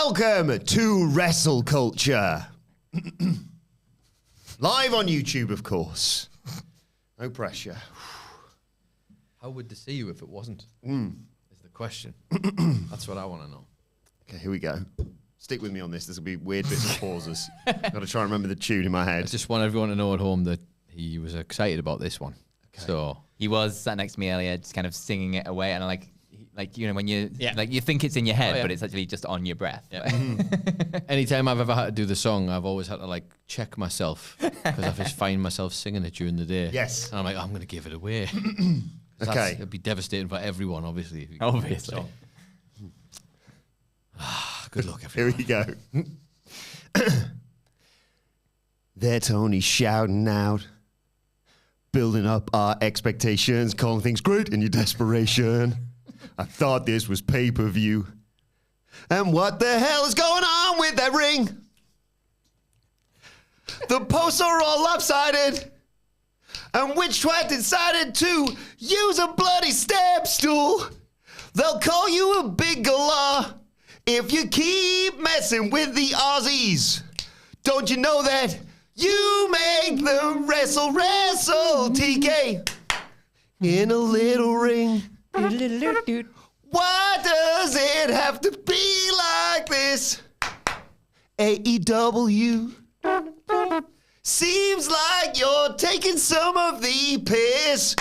Welcome to WrestleCulture. Live on YouTube, of course. No pressure. How would they see you if it wasn't? Is the question. That's what I want to know. Okay, here we go. Stick with me on this. This will be weird bits of pauses. Got to try and remember the tune in my head. I just want everyone to know at home that he was excited about this one. Okay. So he was sat next to me earlier, just kind of singing it away, and like you know when you like you think it's in your head, but it's actually just on your breath. Yeah. Anytime I've ever had to do the song, I've always had to like check myself because I just find myself singing it during the day. Yes, and I'm like, I'm going to give it away. Okay, it'd be devastating for everyone, obviously. Obviously. Good luck, everyone. Here we go. They're Tony shouting out, building up our expectations, calling things great in your desperation. I thought this was pay-per-view. And what the hell is going on with that ring? The posts are all lopsided. And which twat decided to use a bloody step stool? They'll call you a big galah if you keep messing with the Aussies. Don't you know that you make them wrestle TK in a little ring? Why does it have to be like this? AEW seems like you're taking some of the piss.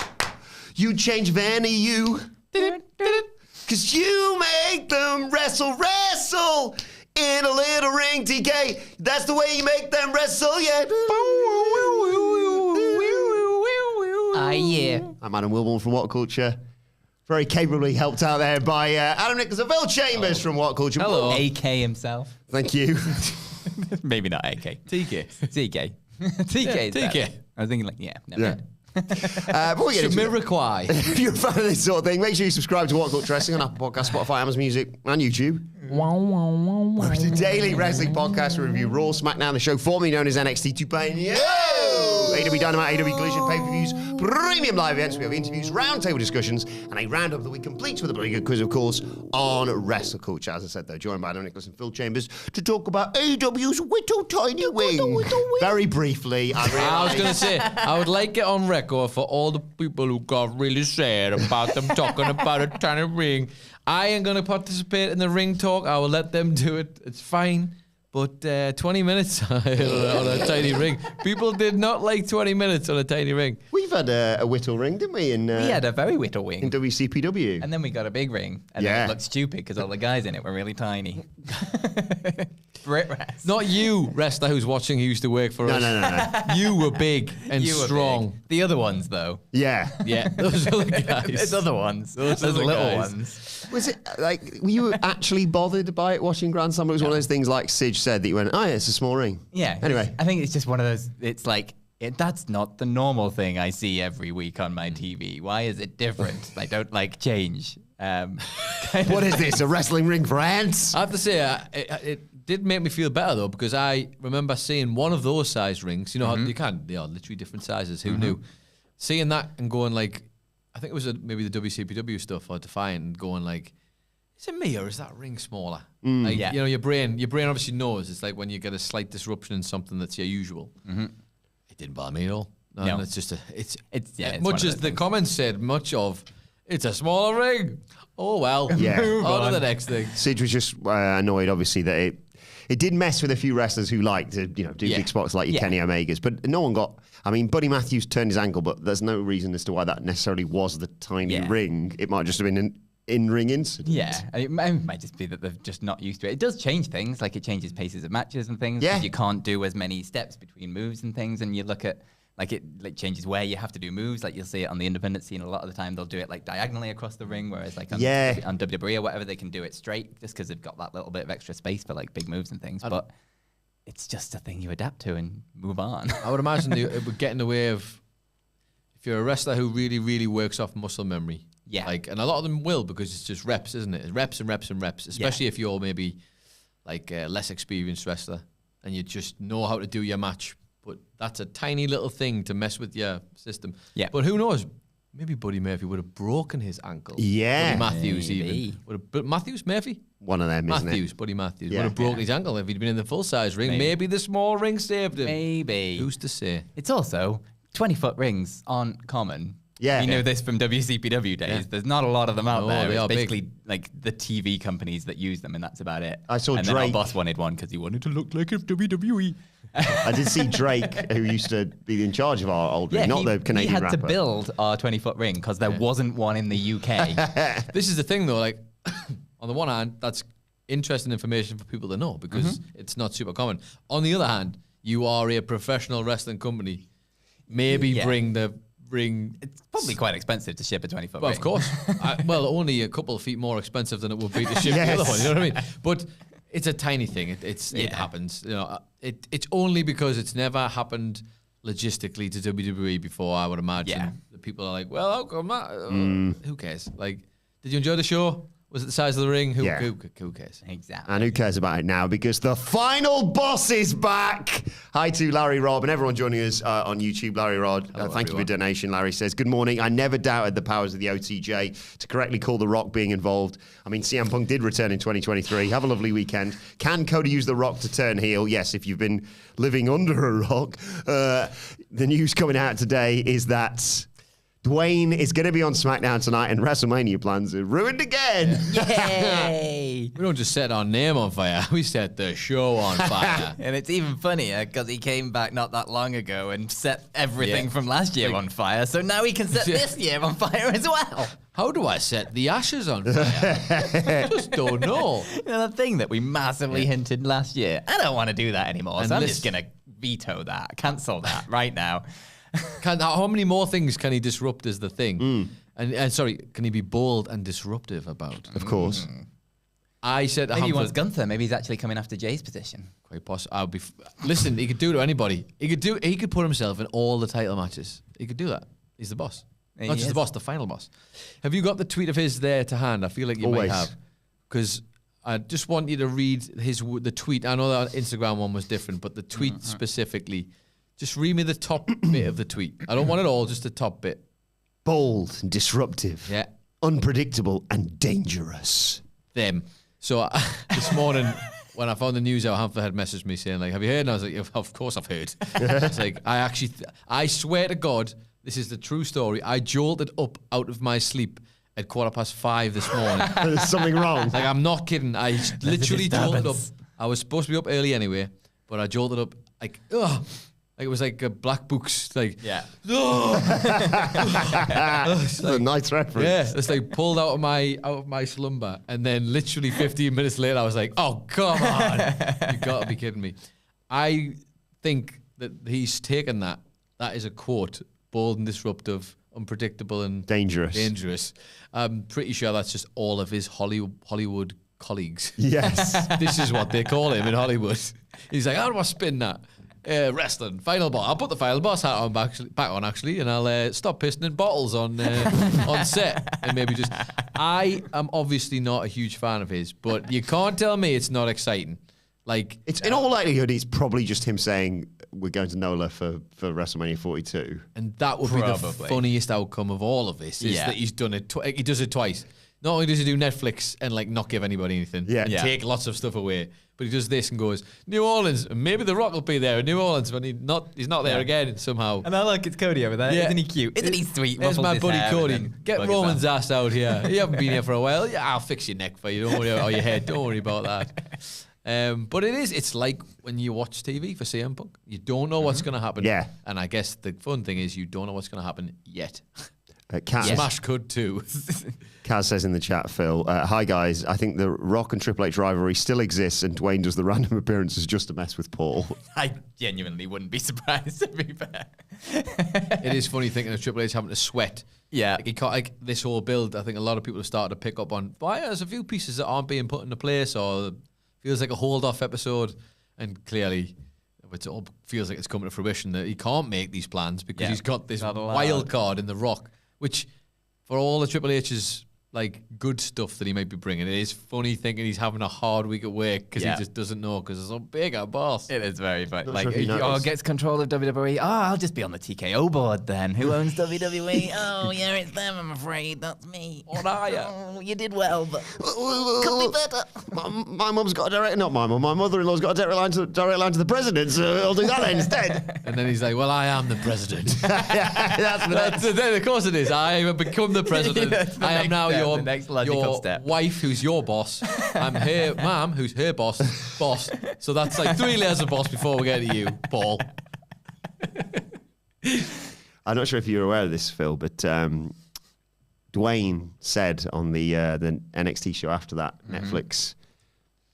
You change venue, 'cause you make them wrestle in a little ring, TK. That's the way you make them wrestle, yeah. Yeah. I'm Adam Wilbourn from WhatCulture. Very capably helped out there by Adam Nicholas and Phil Chambers from WhatCulture. Hello. AK himself. Thank you. Maybe not AK. TK. TK. TK. TK. I was thinking like, never mind. Before we get into Jamiroquai. if you're a fan of this sort of thing, make sure you subscribe to WhatCulture Wrestling on Apple Podcasts, Spotify, Amazon Music, and YouTube. It's a daily wrestling podcast where we review Raw, SmackDown, the show formerly known as NXT 2.0, AEW Dynamite, AEW Collision, pay-per-views, premium live events. We have interviews, roundtable discussions, and a roundup that we complete with a very good quiz, of course, on WrestleCulture. As I said, though, joined by Adam Nicholas and Phil Chambers to talk about AEW's little tiny wing. Very briefly, I was going to say, I would like it on record for all the people who got really sad about them talking about a tiny ring. I ain't going to participate in the ring talk. I will let them do it. It's fine. But 20 minutes on a tiny ring. People did not like 20 minutes on a tiny ring. We've had a whittle ring, didn't we? We had a very little wing. In WCPW. And then we got a big ring. And then it looked stupid because all the guys in it were really tiny. Brit rest. Not you, wrestler who's watching, who used to work for us. No. You were big and You were strong. big. The other ones, though. Yeah. Yeah, those are the guys. There's other ones. Those other little guys. ones. Was it like, were you actually bothered by it watching Grand Slam? It was one of those things like Sige said that you went, oh yeah, it's a small ring. Yeah. Anyway. I think it's just one of those, it's like, that's not the normal thing I see every week on my TV. Why is it different? I don't like change. What is this, a wrestling ring for ants? I have to say, it did make me feel better though, because I remember seeing one of those size rings. You know how they are literally different sizes. Who knew? Seeing that and going like, I think it was maybe the WCPW stuff or Defiant, and going like, is it me or is that ring smaller? Like, you know, your brain obviously knows. It's like when you get a slight disruption in something that's your usual. It didn't bother me at all. No. It's just it's much as the comments said, much of it's a smaller ring. Oh well, Yeah. on to the next thing. Sige was just annoyed, obviously, that it did mess with a few wrestlers who like to, do big spots like your Kenny Omegas, but no one got. I mean, Buddy Matthews turned his ankle, but there's no reason as to why that necessarily was the tiny ring. It might just have been an in-ring incident. Yeah, it might just be that they're just not used to it. It does change things, like it changes paces of matches and things. Yeah. You can't do as many steps between moves and things, and you look at, like it changes where you have to do moves. Like you'll see it on the independent scene a lot of the time. They'll do it like diagonally across the ring, whereas like on WWE or whatever, they can do it straight just because they've got that little bit of extra space for like big moves and things. But it's just a thing you adapt to and move on. I would imagine it would get in the way of, if you're a wrestler who really, really works off muscle memory. Yeah. Like, and a lot of them will, because it's just reps, isn't it? It's reps and reps and reps, especially if you're maybe like a less experienced wrestler and you just know how to do your match. But that's a tiny little thing to mess with your system. Yeah. But who knows? maybe Buddy Murphy would have broken his ankle. Yeah. Buddy Matthews Maybe. even. Matthews, Murphy? One of them, isn't Matthews, it? Buddy Matthews. Yeah. Would have broken his ankle if he'd been in the full-size ring. Maybe the small ring saved him. Maybe. Who's to say? It's also 20-foot rings aren't common. Yeah. We know this from WCPW days. Yeah. There's not a lot of them out No, there. they It's are basically like the TV companies that use them, and that's about it. I saw and then our Drake- boss wanted one because he wanted to look like a WWE. I did see Drake, who used to be in charge of our old ring, not the Canadian he had rapper. to build our 20-foot ring because there wasn't one in the UK. This is the thing, though. Like, on the one hand, that's interesting information for people to know because it's not super common. On the other hand, you are a professional wrestling company. Maybe bring the ring. It's probably quite expensive to ship a 20-foot Well, ring. of course. Well, only a couple of feet more expensive than it would be to ship the Yes. other one. You know what I mean? But it's a tiny thing. It happens. You know, it's only because it's never happened logistically to WWE before. I would imagine. Yeah. The people are like, well, how come that? Who cares? Like, did you enjoy the show? Was it the size of the ring? Who cares? Exactly. And who cares about it now? Because the final boss is back. Hi to Larry Robb and everyone joining us on YouTube. Larry Robb, thank you for everyone. your donation. Larry says, good morning. I never doubted the powers of the OTJ to correctly call The Rock being involved. I mean, CM Punk did return in 2023. Have a lovely weekend. Can Cody use The Rock to turn heel? Yes, if you've been living under a rock. The news coming out today is that Dwayne is going to be on SmackDown tonight, and WrestleMania plans are ruined again. Yay! We don't just set our name on fire. We set the show on fire. And it's even funnier because he came back not that long ago and set everything Yeah. from last year on fire. So now he can set this year on fire as well. How do I set the ashes on fire? I just don't know. You know, the thing that we massively hinted last year. I don't want to do that anymore. And So I'm just going to veto that, cancel that right now. How many more things can he disrupt is the thing? And sorry, can he be bold and disruptive about? Of course. I said Maybe he Hamflett- wants Gunther. Maybe he's actually coming after Jay's position. Quite possible. I'll be. Listen, he could do it to anybody. He could put himself in all the title matches. He could do that. He's the boss. He Not just is. the boss, the final boss. Have you got the tweet of his there to hand? I feel like you Always. might have, because I just want you to read the tweet. I know that Instagram one was different, but the tweet specifically. Just read me the top bit of the tweet. I don't want it all, just the top bit. Bold and disruptive. Yeah. Unpredictable and dangerous. Them. So this morning, when I found the news out, Hamflett had messaged me saying, like, have you heard? And I was like, of course I've heard. It's like, I swear to God, this is the true story. I jolted up out of my sleep at 5:15 this morning. There's something wrong. Like, I'm not kidding. I literally jolted up. disturbance. I was supposed to be up early anyway, but I jolted up like, ugh. Like, it was like black books, like, Yeah. That's a nice reference. yeah, it's like pulled out of my slumber, and then literally 15 minutes later, I was like, "Oh, come on, you got to be kidding me!" I think that he's taken that. That is a quote: bold and disruptive, unpredictable and Dangerous. Dangerous. I'm pretty sure that's just all of his Hollywood colleagues. Yes. This is what they call him in Hollywood. He's like, "How do I spin that?" Wrestling, final boss. I'll put the final boss hat on back on actually, and I'll stop pissing in bottles on on set, and maybe just. I am obviously not a huge fan of his, but you can't tell me it's not exciting. Like, It's in all likelihood, it's probably just him saying we're going to NOLA for WrestleMania 42. and that would be the Probably. funniest outcome of all of this is Yeah. that he's done it. He does it twice. Not only does he do Netflix and like not give anybody anything, Yeah. and Yeah. take lots of stuff away, but he does this and goes New Orleans, and maybe The Rock will be there in New Orleans when he's not there again somehow. And I look, it's Cody over there. Yeah. Isn't he cute? Isn't he sweet? There's Ruffles my his buddy hair Cody. and then Get bug his Roman's ass. ass out here. You haven't been here for a while. Yeah, I'll fix your neck for you. Don't worry, or your head. Don't worry about that. But it's like when you watch TV for CM Punk. You don't know what's going to happen. Yeah. And I guess the fun thing is you don't know what's going to happen yet. Kaz, Smash could too. Kaz says in the chat, Phil, hi guys, I think the Rock and Triple H rivalry still exists and Dwayne does the random appearances just to mess with Paul. I genuinely wouldn't be surprised, to be fair. It is funny thinking of Triple H having to sweat. Yeah. Like, he can't, like this whole build, I think a lot of people have started to pick up on why there's a few pieces that aren't being put into place or feels like a hold off episode. And clearly, it all feels like it's coming to fruition that he can't make these plans because Yeah. he's got this Not allowed. wild card in The Rock, which for all the Triple H's like good stuff that he might be bringing. It is funny thinking he's having a hard week at work because he just doesn't know because it's so big a boss. It is very funny. Not Like, sure if you noticed. gets control of WWE. Oh, I'll just be on the TKO board then. Who owns WWE? Oh, yeah, it's them, I'm afraid. That's me. What are you? Oh, you did well, but could be better. My mum's got a direct, not my mum, my mother-in-law's got a direct line to the president, so I'll do that instead. And then he's like, well, I am the president. That's Of course it is. I have become the president. I am now step, your the next logical step. wife, who's your boss. I'm her mom, who's her boss. So that's like 3 layers of boss before we get to you, Paul. I'm not sure if you're aware of this, Phil, but Dwayne said on the NXT show after that Netflix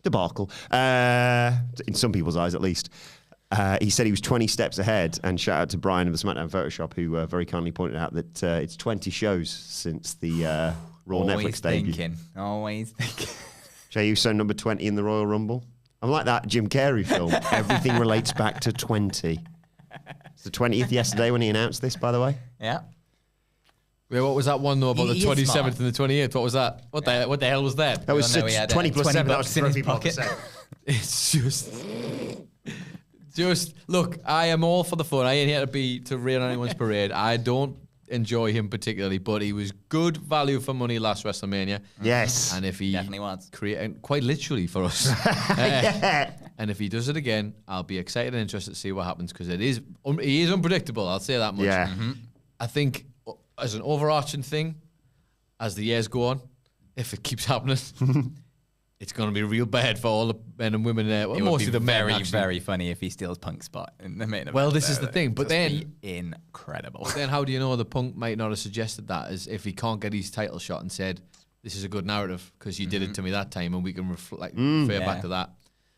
debacle, in some people's eyes at least, he said he was 20 steps ahead, and shout out to Brian of the SmackDown Photoshop, who very kindly pointed out that it's 20 shows since the Raw Netflix debut. Always thinking. Jay Uso number 20 in the Royal Rumble. I'm like that Jim Carrey film. Everything relates back to 20. It's the 20th yesterday when he announced this, by the way. Yeah. Wait, what was that one though about He the is 27th smart. and the 28th? What was that? What the hell was that? That was We all know he had 20 plus 20 7. That was bucks in his trophy pocket. pocket. It's just look. I am all for the fun. I ain't here to rain on anyone's parade. I don't enjoy him particularly, but he was good value for money last WrestleMania. Yes. And if he Definitely was. create quite literally for us, Yeah. and if he does it again, I'll be excited and interested to see what happens because he is unpredictable. I'll say that much. Yeah. I think as an overarching thing, as the years go on, if it keeps happening, it's going to be real bad for all the men and women there. Well, It mostly would be the men, very, actually. very funny if he steals Punk's spot in the main event. Well, this is though. the thing, but Just then- be incredible. Then how do you know the Punk might not have suggested that as if he can't get his title shot and said, this is a good narrative because you did it to me that time and we can refer back to that.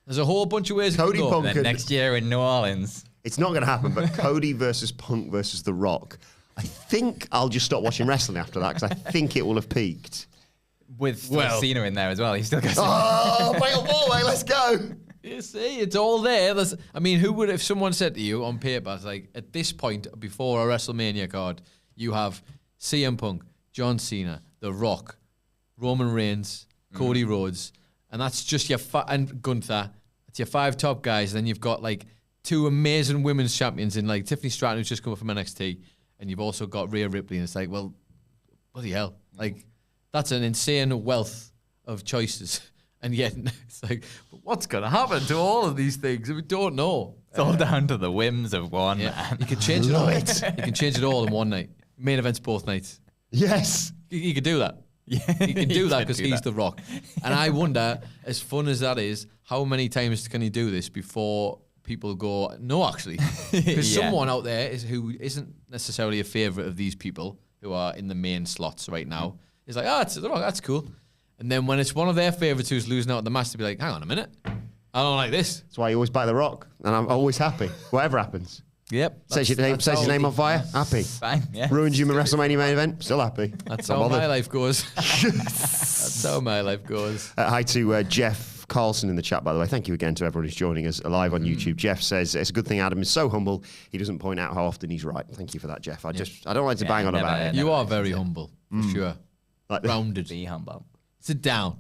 There's a whole bunch of ways Cody it can go. Punk Then could- next year in New Orleans. It's not going to happen, but Cody versus Punk versus The Rock. I think I'll just stop watching wrestling after that because I think it will have peaked. With Cena in there as well. He still goes. Oh, fatal four-way, let's go. You see, it's all there. I mean, who would, if someone said to you on paper, it's like, at this point, before a WrestleMania card, you have CM Punk, John Cena, The Rock, Roman Reigns, Cody Rhodes, and that's just your, and Gunther, it's your 5 top guys, then you've got like 2 amazing women's champions in like Tiffany Stratton, who's just come up from NXT, and you've also got Rhea Ripley, and it's like, well, bloody hell. Like, that's an insane wealth of choices. And yet, it's like, but what's going to happen to all of these things? We don't know. It's all down to the whims of one man. You can change it all. Love it. You can change it all in one night. Main events both nights. Yes. You could do that. Yeah, He can do that could because do he's that. The Rock. And I wonder, as fun as that is, how many times can he do this before people go, no, actually? Because Yeah. someone out there who isn't necessarily a favourite of these people who are in the main slots right now is like, it's The Rock, that's cool. And then when it's one of their favourites who's losing out at the match, to be like, hang on a minute, I don't like this. That's why you always back The Rock, and I'm always happy, whatever happens. Yep. Says his name on fire, happy. Fine. Yeah. Ruins you in WrestleMania main event, still happy. That's Not how bothered. my life goes. That's how my life goes. Hi to Jeff Carlson in the chat, by the way. Thank you again to everyone who's joining us live on YouTube. Jeff says, it's a good thing Adam is so humble, he doesn't point out how often he's right. Thank you for that, Jeff. I don't like to bang on never, about it. You are very humble, for sure. Like Rounded. Be humble. Sit down.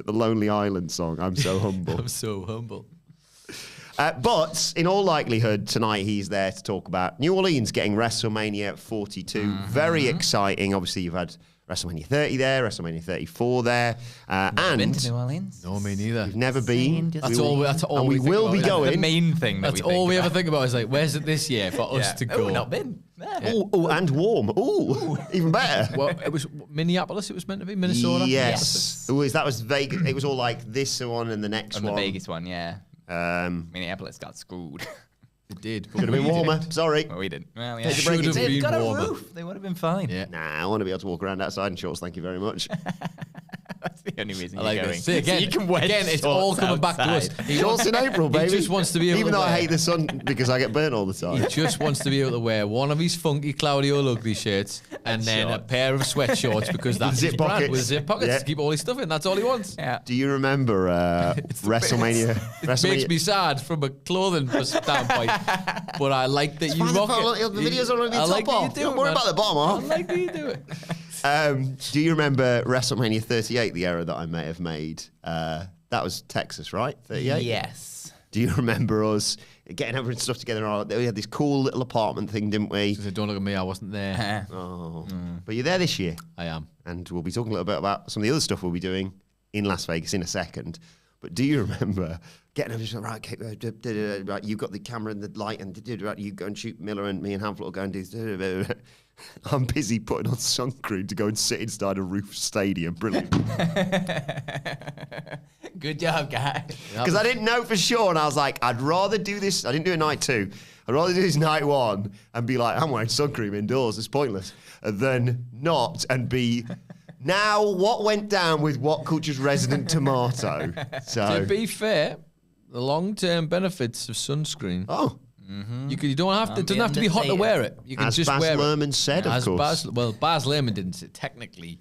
the Lonely Island song, I'm so humble. I'm so humble. But in all likelihood, tonight he's there to talk about New Orleans getting WrestleMania 42. Very exciting. Obviously, you've had WrestleMania 30 there, WrestleMania 34 there. Been to And New Orleans? No, me neither. we've never been. That's all And we we think will about, be isn't it? going. The main thing that That's we all think we about. ever think about is like, where's it this year for us to go? Oh, not been. Yeah. Oh, and warm. Ooh, even better. Well, it was Minneapolis. It was meant to be Minnesota. Yes. That was Vegas. It was all like this one and the next On one. the Vegas one, yeah. Um, Minneapolis got screwed. It did. could have been warmer. Sorry. Well, we didn't. Well, yeah. It should have They've been got warmer. a roof. They would have been fine. Yeah. Nah, I want to be able to walk around outside in shorts. Thank you very much. That's the only reason I you're like going. this. See, again, So you can wear it's all shorts coming back to us. outside. He Shorts in April, baby. He just wants to be able Even to though I wear- hate the sun because I get burnt all the time. He just wants to be able to wear one of his funky Claudio Ugly shirts and then a shorts. pair of sweatshorts because that's zip his brand pockets. with zip pockets Yeah. to keep all his stuff in. That's all he wants. Yeah. Do you remember WrestleMania? It makes me sad from a clothing standpoint, but I like that you fine, rock the it. videos are already I like top that you off. do Don't it, worry man. about the bottom half. I like that you do it. Do you remember WrestleMania 38, the error that I may have made? That was Texas, right? 38? Yes. Do you remember us getting everything stuff together? We had this cool little apartment thing, didn't we? So don't look at me, I wasn't there. But you're there this year. I am. And we'll be talking a little bit about some of the other stuff we'll be doing in Las Vegas in a second. But do you remember getting everything right? Okay, right, you've got the camera and the light, and right, you go and shoot Miller, and me and Hamlet will go and do. I'm busy putting on sun cream to go and sit inside a roof stadium. Brilliant. Good job, guys. Because I didn't know for sure, and I was like, I'd rather do this. I didn't do it night 2. I'd rather do this night 1 and be like, I'm wearing sun cream indoors. It's pointless. Than not and be. Now, what went down with WhatCulture's resident tomato? So, To be fair, the long-term benefits of sunscreen. oh, You don't have to. It doesn't have to be hot to wear it. You can as just Baz wear Luhrmann it. said, of course. Baz Luhrmann didn't say it. Technically,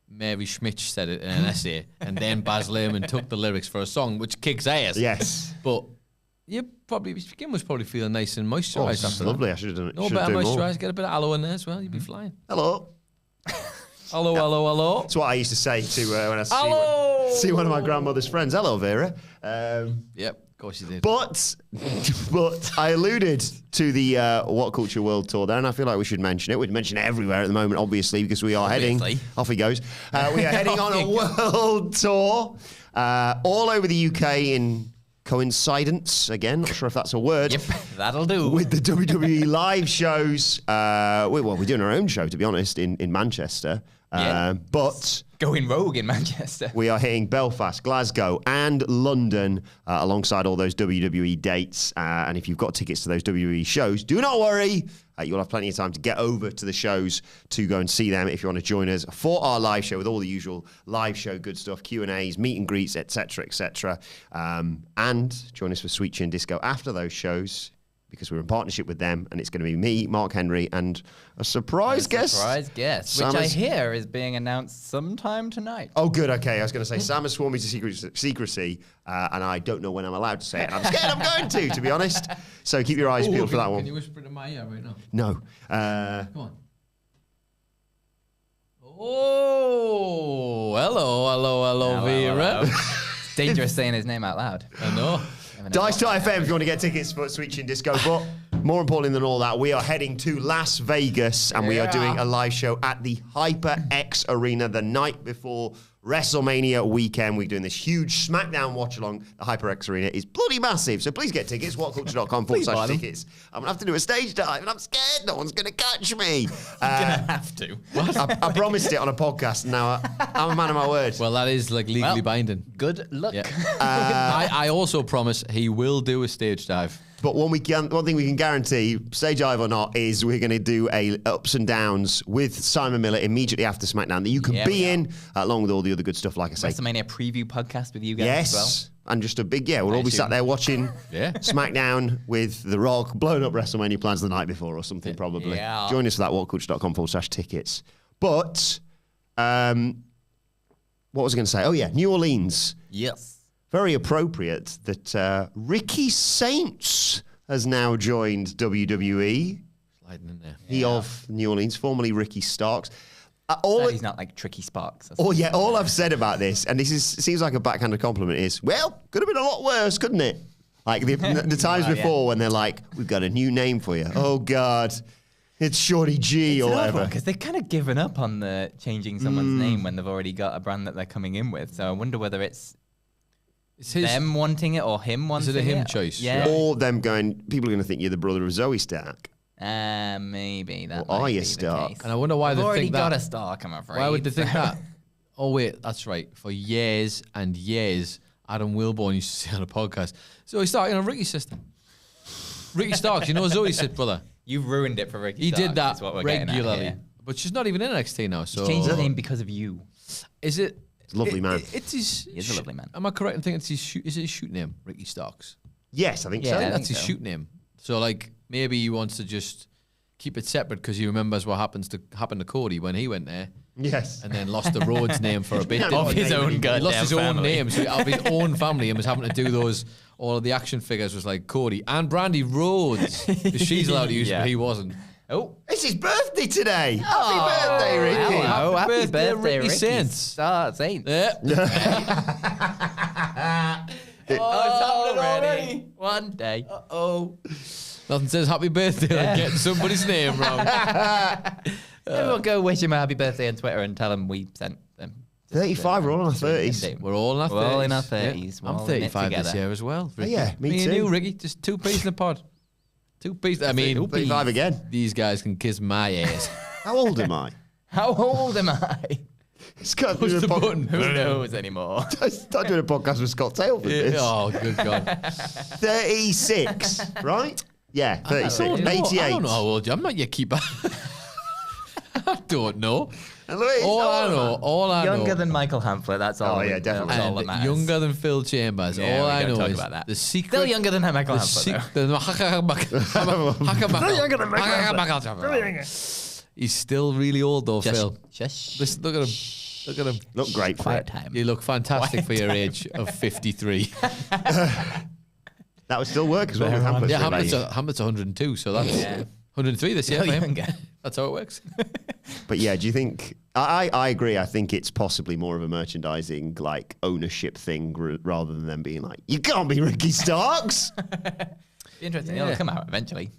Mary Schmitz said it in an essay, and then Baz Luhrmann took the lyrics for a song, which kicks ass. Yes. But your skin was probably feeling nice and Oh, moisturised it's after lovely. that. I should have done it. No, better moisturised. Get a bit of aloe in there as well. You'd be flying. Hello. Hello. That's what I used to say to when I Hello. see one of my grandmother's friends. Hello, Vera. Yep, of course you did. But I alluded to the WhatCulture World Tour there, and I feel like we should mention it. We'd mention it everywhere at the moment, obviously, because we are heading. Off he goes. We are heading on a world tour all over the UK in coincidence. Again, not sure if that's a word. Yep, that'll do. With the WWE live shows. We're doing our own show, to be honest, in Manchester. But Going rogue in Manchester. we are hitting Belfast, Glasgow, and London alongside all those WWE dates. And if you've got tickets to those WWE shows, do not worry. You'll have plenty of time to get over to the shows to go and see them if you want to join us for our live show with all the usual live show good stuff, Q&As, meet and greets, etc., etc. And join us for Sweet Chin Disco after those shows, because we're in partnership with them, and it's going to be me, Mark Henry, and a surprise guest. Surprise guest, which I hear is being announced sometime tonight. Oh, good. Okay, I was going to say Sam has sworn me to secrecy, and I don't know when I'm allowed to say it. And I'm scared I'm going to be honest. So keep your eyes peeled for that one. Can you whisper it in my ear right now? No. Come on. Oh, hello, Vera. It's dangerous saying his name out loud. I know. Dice.fm if you want to get tickets for Sweet Chin Disco. But more importantly than all that, we are heading to Las Vegas, and we are doing a live show at the HyperX Arena the night before WrestleMania weekend. We're doing this huge SmackDown watch-along. The HyperX Arena is bloody massive, so please get tickets. WhatCulture.com/tickets. I'm going to have to do a stage dive, and I'm scared no one's going to catch me. You're going to have to. I promised it on a podcast, and now I'm a man of my word. Well, that is like legally binding. Good luck. Yeah. I also promise he will do a stage dive. But one thing we can guarantee, stage dive or not, is we're going to do a ups and downs with Simon Miller immediately after SmackDown that you can be in, along with all the other good stuff, like I say. WrestleMania preview podcast with you guys yes, as well. And just a big, we'll all be sat there watching SmackDown with The Rock blowing up WrestleMania plans the night before or something, probably. Yeah. Join us for that, WhatCulture.com/tickets. But, what was I going to say? Oh, yeah, New Orleans. Yes. Very appropriate that Ricky Saints has now joined WWE. Sliding in there. He of New Orleans, formerly Ricky Starks. He's not like Tricky Sparks. All I've said about this, and this seems like a backhanded compliment, is, well, could have been a lot worse, couldn't it? Like the times before when they're like, we've got a new name for you. Oh, God. It's Shorty G or whatever. Because they've kind of given up on the changing someone's name when they've already got a brand that they're coming in with. So I wonder whether it's them wanting it or him wanting it. Is it a him choice? Yeah. Or them going, people are going to think you're the brother of Zoe Stark. Maybe that. Or might are you be the Stark? case. And I wonder why I've they already think got that. a Stark, I'm afraid. Why would they think that? Oh, wait, that's right. For years and years, Adam Wilbourn used to say on a podcast, Zoe Stark, Ricky's sister. Ricky Stark, you know Zoe's sister, brother. You've ruined it for Ricky He Starks, did that is what we're getting at regularly. here. But she's not even in NXT now, so... He changed his name because of you. Is it... It's a lovely man. It's his... He is a lovely man. Am I correct in thinking it's is it his shoot name, Ricky Starks? Yes, I think Yeah, so. I think That's his so. shoot name. So, like, maybe he wants to just keep it separate because he remembers what happened to Cody when he went there Yes. and then lost the Rhodes name for a bit. Yeah, didn't of he? his own He lost goddamn his own family. name, so of his own family, and was having to do all of the action figures was like Cody and Brandy Rhodes, because she's allowed to use it, Yeah. but he wasn't. Oh. It's his birthday today. Happy birthday, Ricky. Hello. Happy birthday, Ricky Ricky Saints. Saints. Yeah. It's happening already. One day. Uh-oh. Nothing says happy birthday like getting somebody's name wrong. Everyone go wish him a happy birthday on Twitter and tell him we sent them. 35, we're all in our 30s. We're all in our 30s. We're all in our 30s. Yeah. We're I'm all in it 35 this together. year as well. Ricky. Yeah, me and too. you, Ricky. Just 2 peas in the pod. 2 peas. I mean, 35 again. These guys can kiss my ass. How old am I? How old am I? Scott, Push the button. Who knows anymore? I started doing a podcast with Scott Taylor for this. Oh, good God. 36, right? Yeah, 36. I 88. don't know how old you are. I'm not your keeper. I don't know. And Louise, All I know. Younger than Michael Hamflet, that's all. Oh, yeah, definitely. That's all that And matters. younger than Phil Chambers. Yeah, all we I don't know talk is about that. the secret. Still younger than Michael Hamflet, He's still really old though, Phil. Shush. Listen, look at him. Look at him. Look great for Quiet it. time. You look fantastic for your age of 53. That would still work as well with Hamlet's Yeah, related. Hamlet's 102, so that's 103 this year Still for him. younger. That's how it works. But yeah, do you think... I agree. I think it's possibly more of a merchandising, like, ownership thing rather than them being like, you can't be Ricky Starks! Be interesting. Yeah. It'll come out eventually.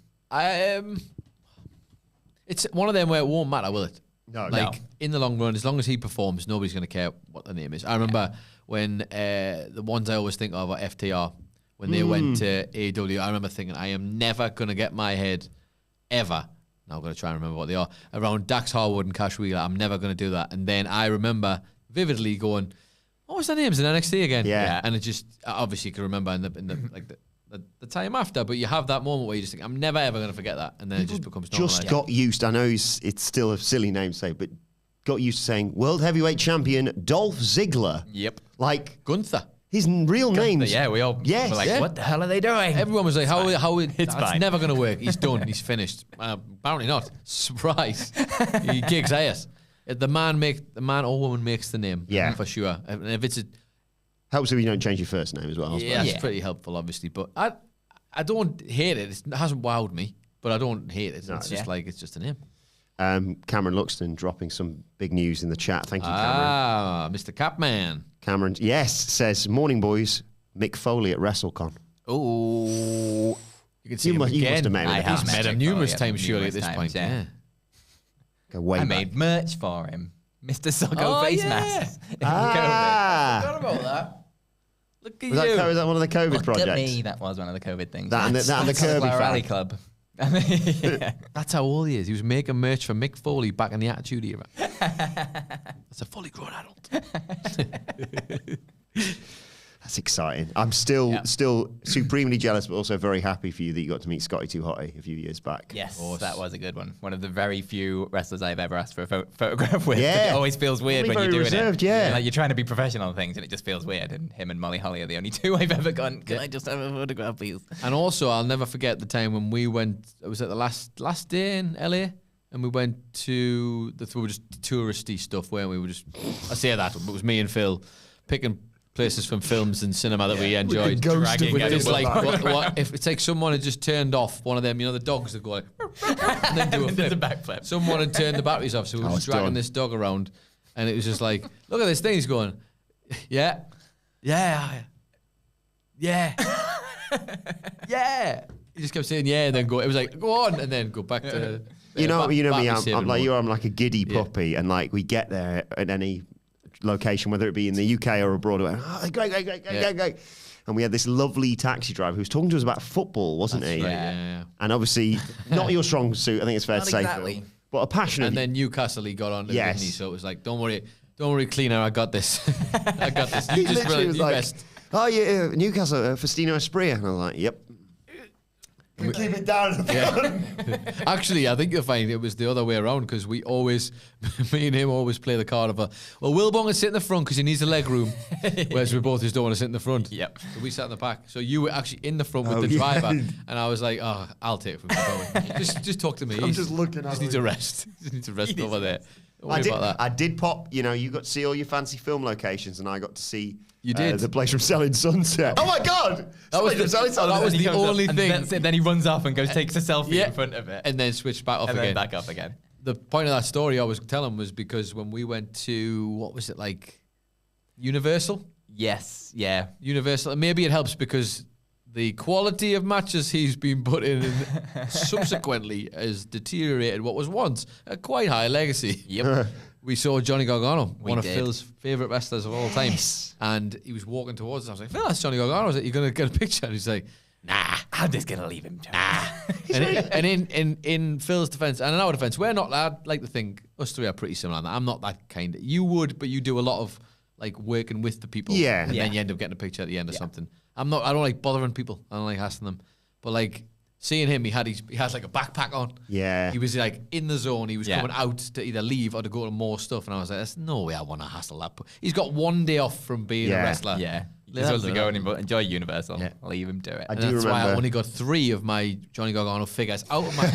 It's one of them where it won't matter, will it? No. Like, in the long run, as long as he performs, nobody's going to care what the name is. I remember when the ones I always think of are FTR, when they went to AEW, I remember thinking, I am never going to get my head ever, now I'm going to try and remember what they are, around Dax Harwood and Cash Wheeler. I'm never going to do that. And then I remember vividly going, what was their names in NXT again? Yeah. And it just, obviously you can remember in the like the time after, but you have that moment where you just think, I'm never ever going to forget that. And then it just becomes normalized. Just got used, I know it's still a silly name to say, but got used to saying World Heavyweight Champion Dolph Ziggler. Yep. Like, Gunther. his real name's... Yeah, we all Yes. were like, Yeah. what the hell are they doing? Everyone was like, that's fine. never going to work. He's done. He's finished. Apparently not. Surprise. He kicks ass. The man or woman makes the name. Yeah. For sure. And if it's Helps if you don't change your first name as well. I suppose. it's pretty helpful, obviously. But I don't hate it. It hasn't wowed me, but I don't hate it. It's just like, it's just a name. Cameron Luxton dropping some big news in the chat. Thank you, Cameron. Mr. Capman. Cameron, yes, says, morning, boys. Mick Foley at WrestleCon. Oh. You can see You him must again. have met him. I have He's met him Mick numerous Foley, times, surely, at numerous this times, point. yeah. Yeah. Go way I back. made merch for him. Mr. Soggo Oh, face yeah. masks. Ah! Forgot about that. Look at Was that one of the COVID Look projects? at me. That was one of the COVID things. That and the Kirby Flower Rally fan. Club. Yeah. That's how old he is. He was making merch for Mick Foley back in the Attitude Era. That's a fully grown adult. That's exciting. I'm still supremely jealous, but also very happy for you that you got to meet Scotty Too Hotty a few years back. Yes, that was a good one. One of the very few wrestlers I've ever asked for a photograph with. Yeah. It always feels weird Probably when you're very doing reserved, it. yeah. Like you're trying to be professional on things and it just feels weird. And him and Molly Holly are the only two I've ever gone, can I just have a photograph, please? And also, I'll never forget the time when we went, it was at the last day in LA, and we went to, we were just touristy stuff, weren't we? I say that, but it was me and Phil picking places from films and cinema that we enjoyed. Dragging With it just in like, the what, if it's like someone had just turned off one of them, the dogs that go like, and then do a flip. There's a backflip. Someone had turned the batteries off, so we were just dragging this dog around, and it was just like, look at this thing. He's going, yeah. Yeah. He just kept saying yeah, and then go. It was like, go on, and then go back to. You know me. battery I'm like saving you. mode. I'm like a giddy puppy, and like we get there at any location, whether it be in the UK or abroad. Great. And we had this lovely taxi driver who was talking to us about football, wasn't he? Right, yeah. And obviously, not your strong suit. I think it's fair to say, exactly. Phil, but a passionate. And then Newcastle, he got on, Yes. didn't he? So it was like, don't worry, cleaner, I got this. I got this. he You just literally was you like, rest. "Oh yeah, Newcastle, Faustino Espria," and I was like, "Yep." Keep it down. Actually, I think you'll find it was the other way around because me and him always play the card of Wilbourn can sit in the front because he needs the leg room, whereas we both just don't want to sit in the front. Yep. So we sat in the back. So you were actually in the front with the driver, and I was like, "Oh, I'll take it from you. Just talk to me. I'm just looking at Just need to rest. Just need to rest over there." Don't worry about that. I did pop. You know, you got to see all your fancy film locations, and I got to see. You did the place from Selling Sunset. Oh my God! That was the only thing. And then he runs off and takes a selfie in front of it, and then switched back off and again. then back up again. The point of that story I was telling was because when we went to what was it like, Universal? Yes, yeah, Universal. And maybe it helps because the quality of matches he's been put in subsequently has deteriorated what was once a quite high legacy. Yep. We saw Johnny Gargano, one of did. Phil's favourite wrestlers of all time. And he was walking towards us. I was like, Phil, that's Johnny Gargano. I was like, you going to get a picture? And he's like, nah. I'm just going to leave him. Nah. and in Phil's defence, and in our defence, we're not, I'd like to think, us three are pretty similar on that. I'm not that kind. You would, but you do a lot of like working with the people. Yeah. And then you end up getting a picture at the end or something. I don't like bothering people. I don't like hassling them. But like, seeing him, he had like a backpack on. Yeah. He was like in the zone. He was coming out to either leave or to go to more stuff. And I was like, there's no way I want to hassle that. He's got one day off from being a wrestler. Yeah. He's supposed to go and enjoy Universal. Yeah. Leave him do it. I do that's remember. why I only got 3 of my Johnny Gargano figures out of my I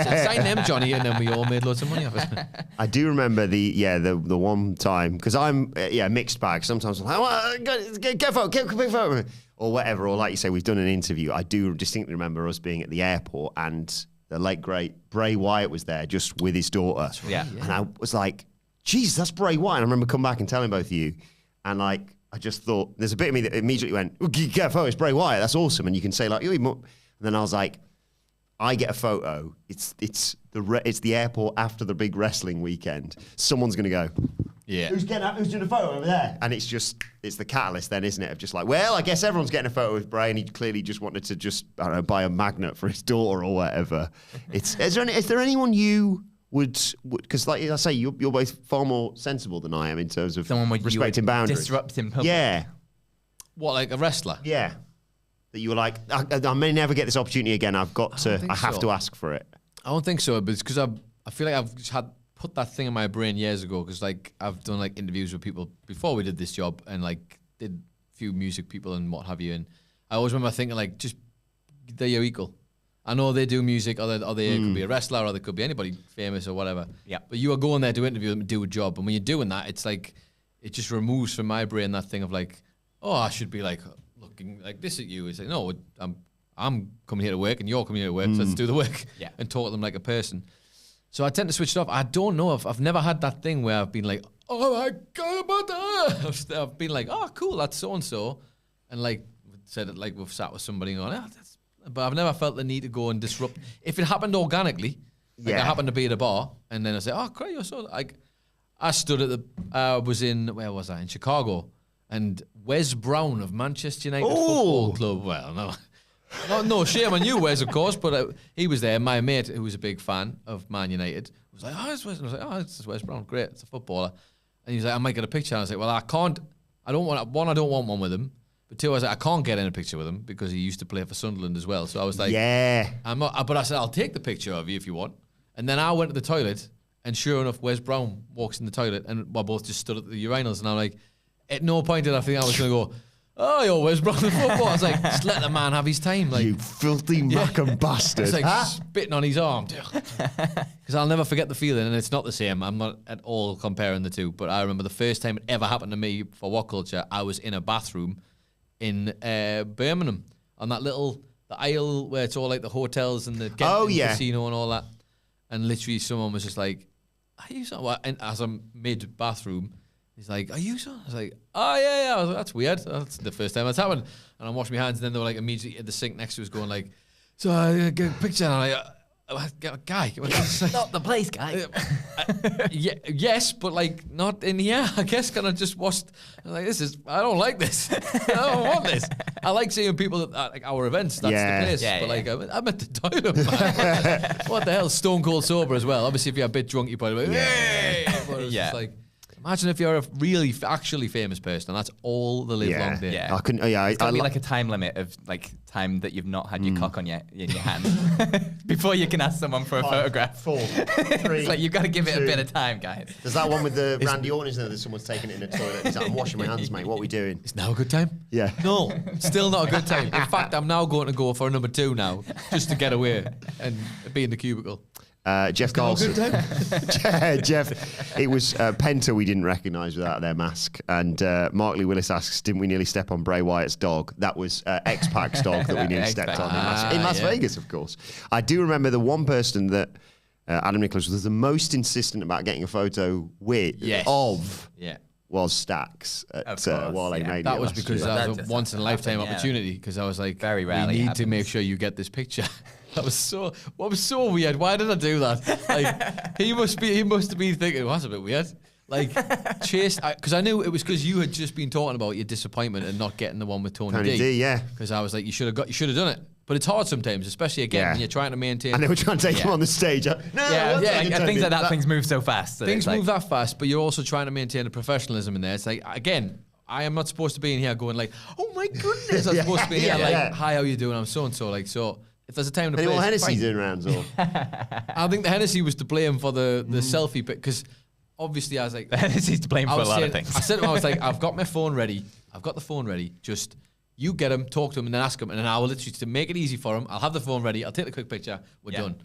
said, sign them, Johnny, and then we all made loads of money off it. I do remember the one time, because I'm mixed bag. Sometimes I'm like, oh, get a photo, get a big photo, or whatever. Or like you say, we've done an interview. I do distinctly remember us being at the airport and the late great Bray Wyatt was there just with his daughter. Yeah. And I was like, Jesus, that's Bray Wyatt. And I remember coming back and telling both of you, and like, I just thought, there's a bit of me that immediately went, get a photo, it's Bray Wyatt, that's awesome. And you can say like, and then I was like, I get a photo, it's the airport after the big wrestling weekend. Someone's going to go, Yeah. who's doing a photo over there? And it's the catalyst then, isn't it? Of just like, well, I guess everyone's getting a photo with Bray, and he clearly just wanted to just, I don't know, buy a magnet for his daughter or whatever. Is there anyone you would, because like I say, you're both far more sensible than I am in terms of respecting boundaries. Disrupt him publicly. Yeah. What, like a wrestler? Yeah. That you were like, I may never get this opportunity again. I have to ask for it. I don't think so, but it's because I feel like I've just put that thing in my brain years ago, because like I've done like interviews with people before we did this job, and like did a few music people and what have you, and I always remember thinking like, just they're your equal. I know they do music, or they could be a wrestler, or they could be anybody famous or whatever. Yeah. But you are going there to interview them and do a job, and when you're doing that, it's like it just removes from my brain that thing of like, oh, I should be like looking like this at you. It's like, no, I'm coming here to work, and you're coming here to work, so let's do the work and talk to them like a person. So I tend to switch it off. I don't know if I've never had that thing where I've been like, oh my God, I've been like, oh cool, that's so and so, and like said it like we've sat with somebody and gone, that's. But I've never felt the need to go and disrupt. If it happened organically, like I happened to be at a bar, and then I say, oh great, you're so like, I stood at where was I? In Chicago, and Wes Brown of Manchester United Football Club. Well, no shame on you, Wes, of course, but he was there. My mate, who was a big fan of Man United, was like, oh, it's Wes. And I was like, oh, it's Wes Brown. Great, it's a footballer. And he's like, I might get a picture. And I was like, well, I can't. I don't want one with him. But 2, I was like, I can't get in a picture with him because he used to play for Sunderland as well. So I was like, I'm not. But I said, I'll take the picture of you if you want. And then I went to the toilet, and sure enough, Wes Brown walks in the toilet, and we both just stood at the urinals. And I'm like, at no point did I think I was going to go, oh, you're Wes Brown in football. I was like, just let the man have his time. Like, you filthy Mackham bastard. It's like spitting on his arm. Because I'll never forget the feeling, and it's not the same. I'm not at all comparing the two. But I remember the first time it ever happened to me for WhatCulture, I was in a bathroom in Birmingham on the aisle where it's all like the hotels and the casino and all that. And literally someone was just like, are you so? And as I'm mid bathroom, he's like, are you so? I was like, oh yeah. I was like, that's weird. That's the first time that's happened. And I'm washing my hands, and then they were like immediately at the sink next to us going like, so I get a picture, and I'm like, guy, not the place, guy. Yes, but like not in here. I guess kind of just watched. Like, I don't like this. I don't want this. I like seeing people at like our events. That's the place. But like, I'm at the toilet. Man. What the hell? Stone cold sober as well. Obviously, if you're a bit drunk, you probably like, hey! But it's just like, imagine if you're a really actually famous person, and that's all the live long day. I couldn't. It's got to be like a time limit of like time that you've not had your cock in your hand before you can ask someone for a photograph. 4, 3. It's like you've got to give it a bit of time, guys. There's that one with the Randy Orton, isn't there? That someone's taking it in the toilet. He's like, I'm washing my hands, mate. What are we doing? Is now a good time? Yeah. No, still not a good time. In fact, I'm now going to go for a number 2 now, just to get away and be in the cubicle. Jeff Carlson. Jeff, it was Penta we didn't recognise without their mask. And Mark Lee Willis asks, didn't we nearly step on Bray Wyatt's dog? That was X-Pac's dog that we nearly stepped on in Las Vegas, of course. I do remember the one person that Adam Nicholas was the most insistent about getting a photo with was Stax while they made that was because that was a once in a lifetime opportunity. Because I was like, very rarely we need to make sure you get this picture. That was so weird. Why did I do that? Like he must have been thinking, well, that's a bit weird. Like Chase, because I knew it was because you had just been talking about your disappointment and not getting the one with Tony D. Yeah. Because I was like, you should have done it. But it's hard sometimes, especially when you're trying to maintain. And they were trying to take him on the stage. Things like that. Things move so fast. Things move that fast, but you're also trying to maintain the professionalism in there. It's like, again, I am not supposed to be in here going like, oh my goodness. I'm supposed to be here like, hi, how you doing? I'm so and so. Like, so if there's a time to play. Any more Hennessy doing rounds? Or? I think the Hennessy was to blame for the selfie pic because obviously I was like, the Hennessy's to blame for a lot of things. I said to him, I was like, I've got my phone ready. I've got the phone ready. Just you get him, talk to him, and then ask him, and then I will literally, to make it easy for him, I'll have the phone ready, I'll take the quick picture, we're done.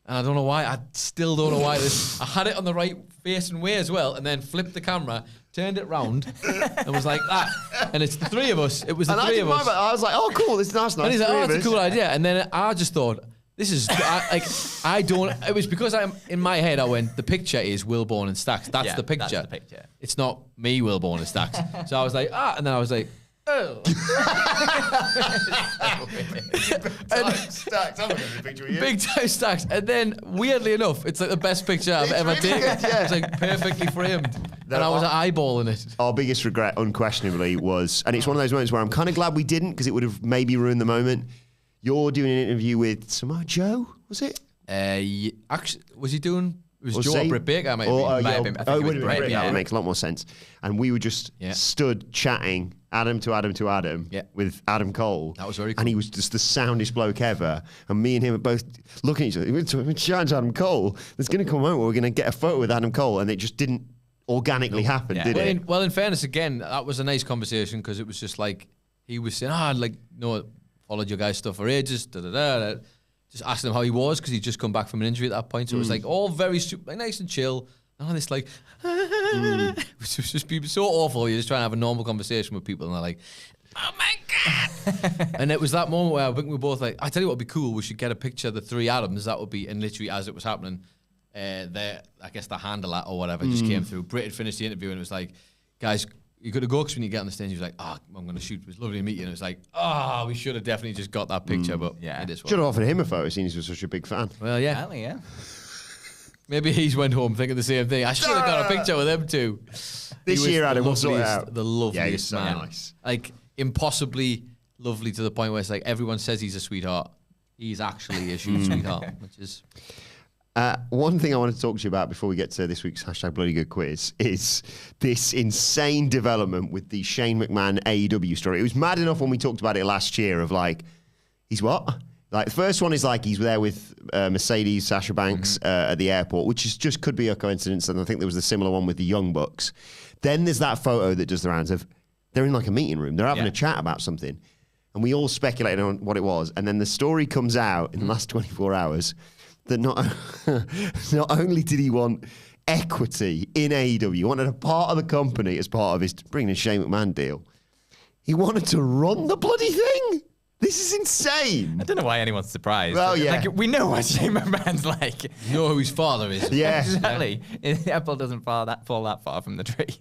And I don't know why, I still don't know why I had it on the right facing way as well, and then flipped the camera, turned it round, and was like that. And it's the three of us. It was the three of us. I was like, oh, cool, this is nice. And he's like, oh, that's a cool idea. And then I just thought, this is, I don't, it was because in my head, I went, the picture is Wilbourn and Stax. That's the picture. That's the picture. It's not me, Wilbourn and Stax. So I was like, and then I was like, oh. Stax. I'm going to picture of you. Big time Stax. And then, weirdly enough, it's like the best picture I've ever taken. It's like perfectly framed. And I was eyeballing it. Our biggest regret, unquestionably, was, and it's one of those moments where I'm kind of glad we didn't, because it would have maybe ruined the moment. You're doing an interview with Samoa Joe, was it? Actually, was he doing? It was Joe or Britt Baker, maybe. It would have been Britt. That would make a lot more sense. And we were just stood chatting, Adam to Adam with Adam Cole. That was very cool. And he was just the soundest bloke ever. And me and him were both looking at each other. We're chatting to Adam Cole. There's going to come a moment where we're going to get a photo with Adam Cole. And it just didn't organically happen, did it? Well, in fairness, again, that was a nice conversation because it was just like, he was saying, followed your guys' stuff for ages, just asking him how he was because he'd just come back from an injury at that point. So it was like all very like, nice and chill. And this like, it was just be so awful. You're just trying to have a normal conversation with people and they're like, oh my God. And it was that moment where I think we were both like, I tell you what would be cool, we should get a picture of the three Adams. That would be, and literally as it was happening, I guess the handler or whatever just came through. Britt had finished the interview and it was like, guys, you got to go because when you get on the stage, he was like, I'm going to shoot. It was lovely to meet you. And it was like, we should have definitely just got that picture. But it is should have offered him a photo, seeing he was such a big fan. Well, yeah. Apparently, yeah. Maybe he's went home thinking the same thing. I should have got a picture with them too. This year, Adam, we'll sort it out. The loveliest man. Nice. Like, impossibly lovely to the point where it's like everyone says he's a sweetheart. He's actually a sweetheart, which is... one thing I want to talk to you about before we get to this week's #BloodyGoodQuiz is this insane development with the Shane McMahon AEW story. It was mad enough when we talked about it last year of like, he's what? Like the first one is like he's there with Mercedes, Sasha Banks at the airport, which is just could be a coincidence. And I think there was a similar one with the Young Bucks. Then there's that photo that does the rounds of they're in like a meeting room. They're having a chat about something. And we all speculated on what it was. And then the story comes out in the last 24 hours that not only did he want equity in AEW, he wanted a part of the company as part of his bringing a Shane McMahon deal. He wanted to run the bloody thing. This is insane. I don't know why anyone's surprised. Well, yeah. Like, we know what Shane McMahon's like. You know who his father is. Yeah. Exactly. The apple doesn't fall that far from the tree.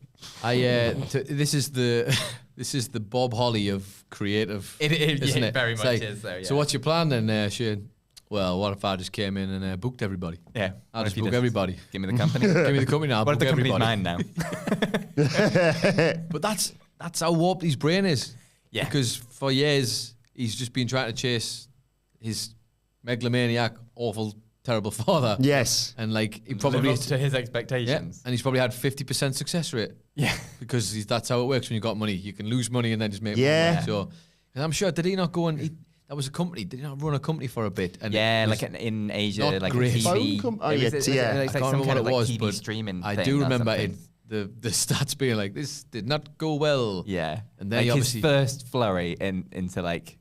This is the Bob Holly of creative. Isn't it very much like, is. So what's your plan then, Shane? Well, what if I just came in and booked everybody? Yeah. I'll just book everybody. Give me the company. Give me the company now. What if the company's everybody. mine now? But that's how warped his brain is. Yeah. Because for years, he's just been trying to chase his megalomaniac, awful, terrible father. Yes. And like, he probably... to his expectations. And he's probably had 50% success rate. Yeah. Because that's how it works when you've got money. You can lose money and then just make Yeah. money. So, and I'm sure, did he not go and... That was a company. Did he not run a company for a bit? And like in Asia, like great. TV. It's like I can't some remember kind what of it like was, TV but streaming I thing do or remember something. the stats being like, this did not go well. Yeah. And then like he his first flurry into like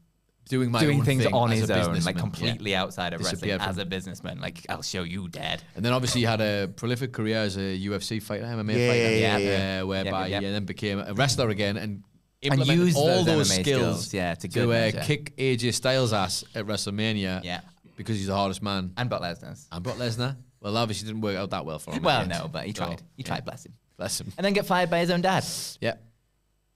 doing doing own thing thing on as his a own, businessman. like completely outside of wrestling Disappeared as from- a businessman. Like, I'll show you, Dad. And then obviously he had a prolific career as a UFC fighter, MMA fighter, whereby he then became a wrestler again and implemented used all those those MMA skills skills, to good measure. kick AJ Styles' ass at WrestleMania. Yeah. Because he's the hardest man. And Brock Lesnar's. And Brock Lesnar. Well, obviously didn't work out that well for him. Well, at the end. no, but he tried. He tried, bless him. Bless him. And then get fired by his own dad. Yeah.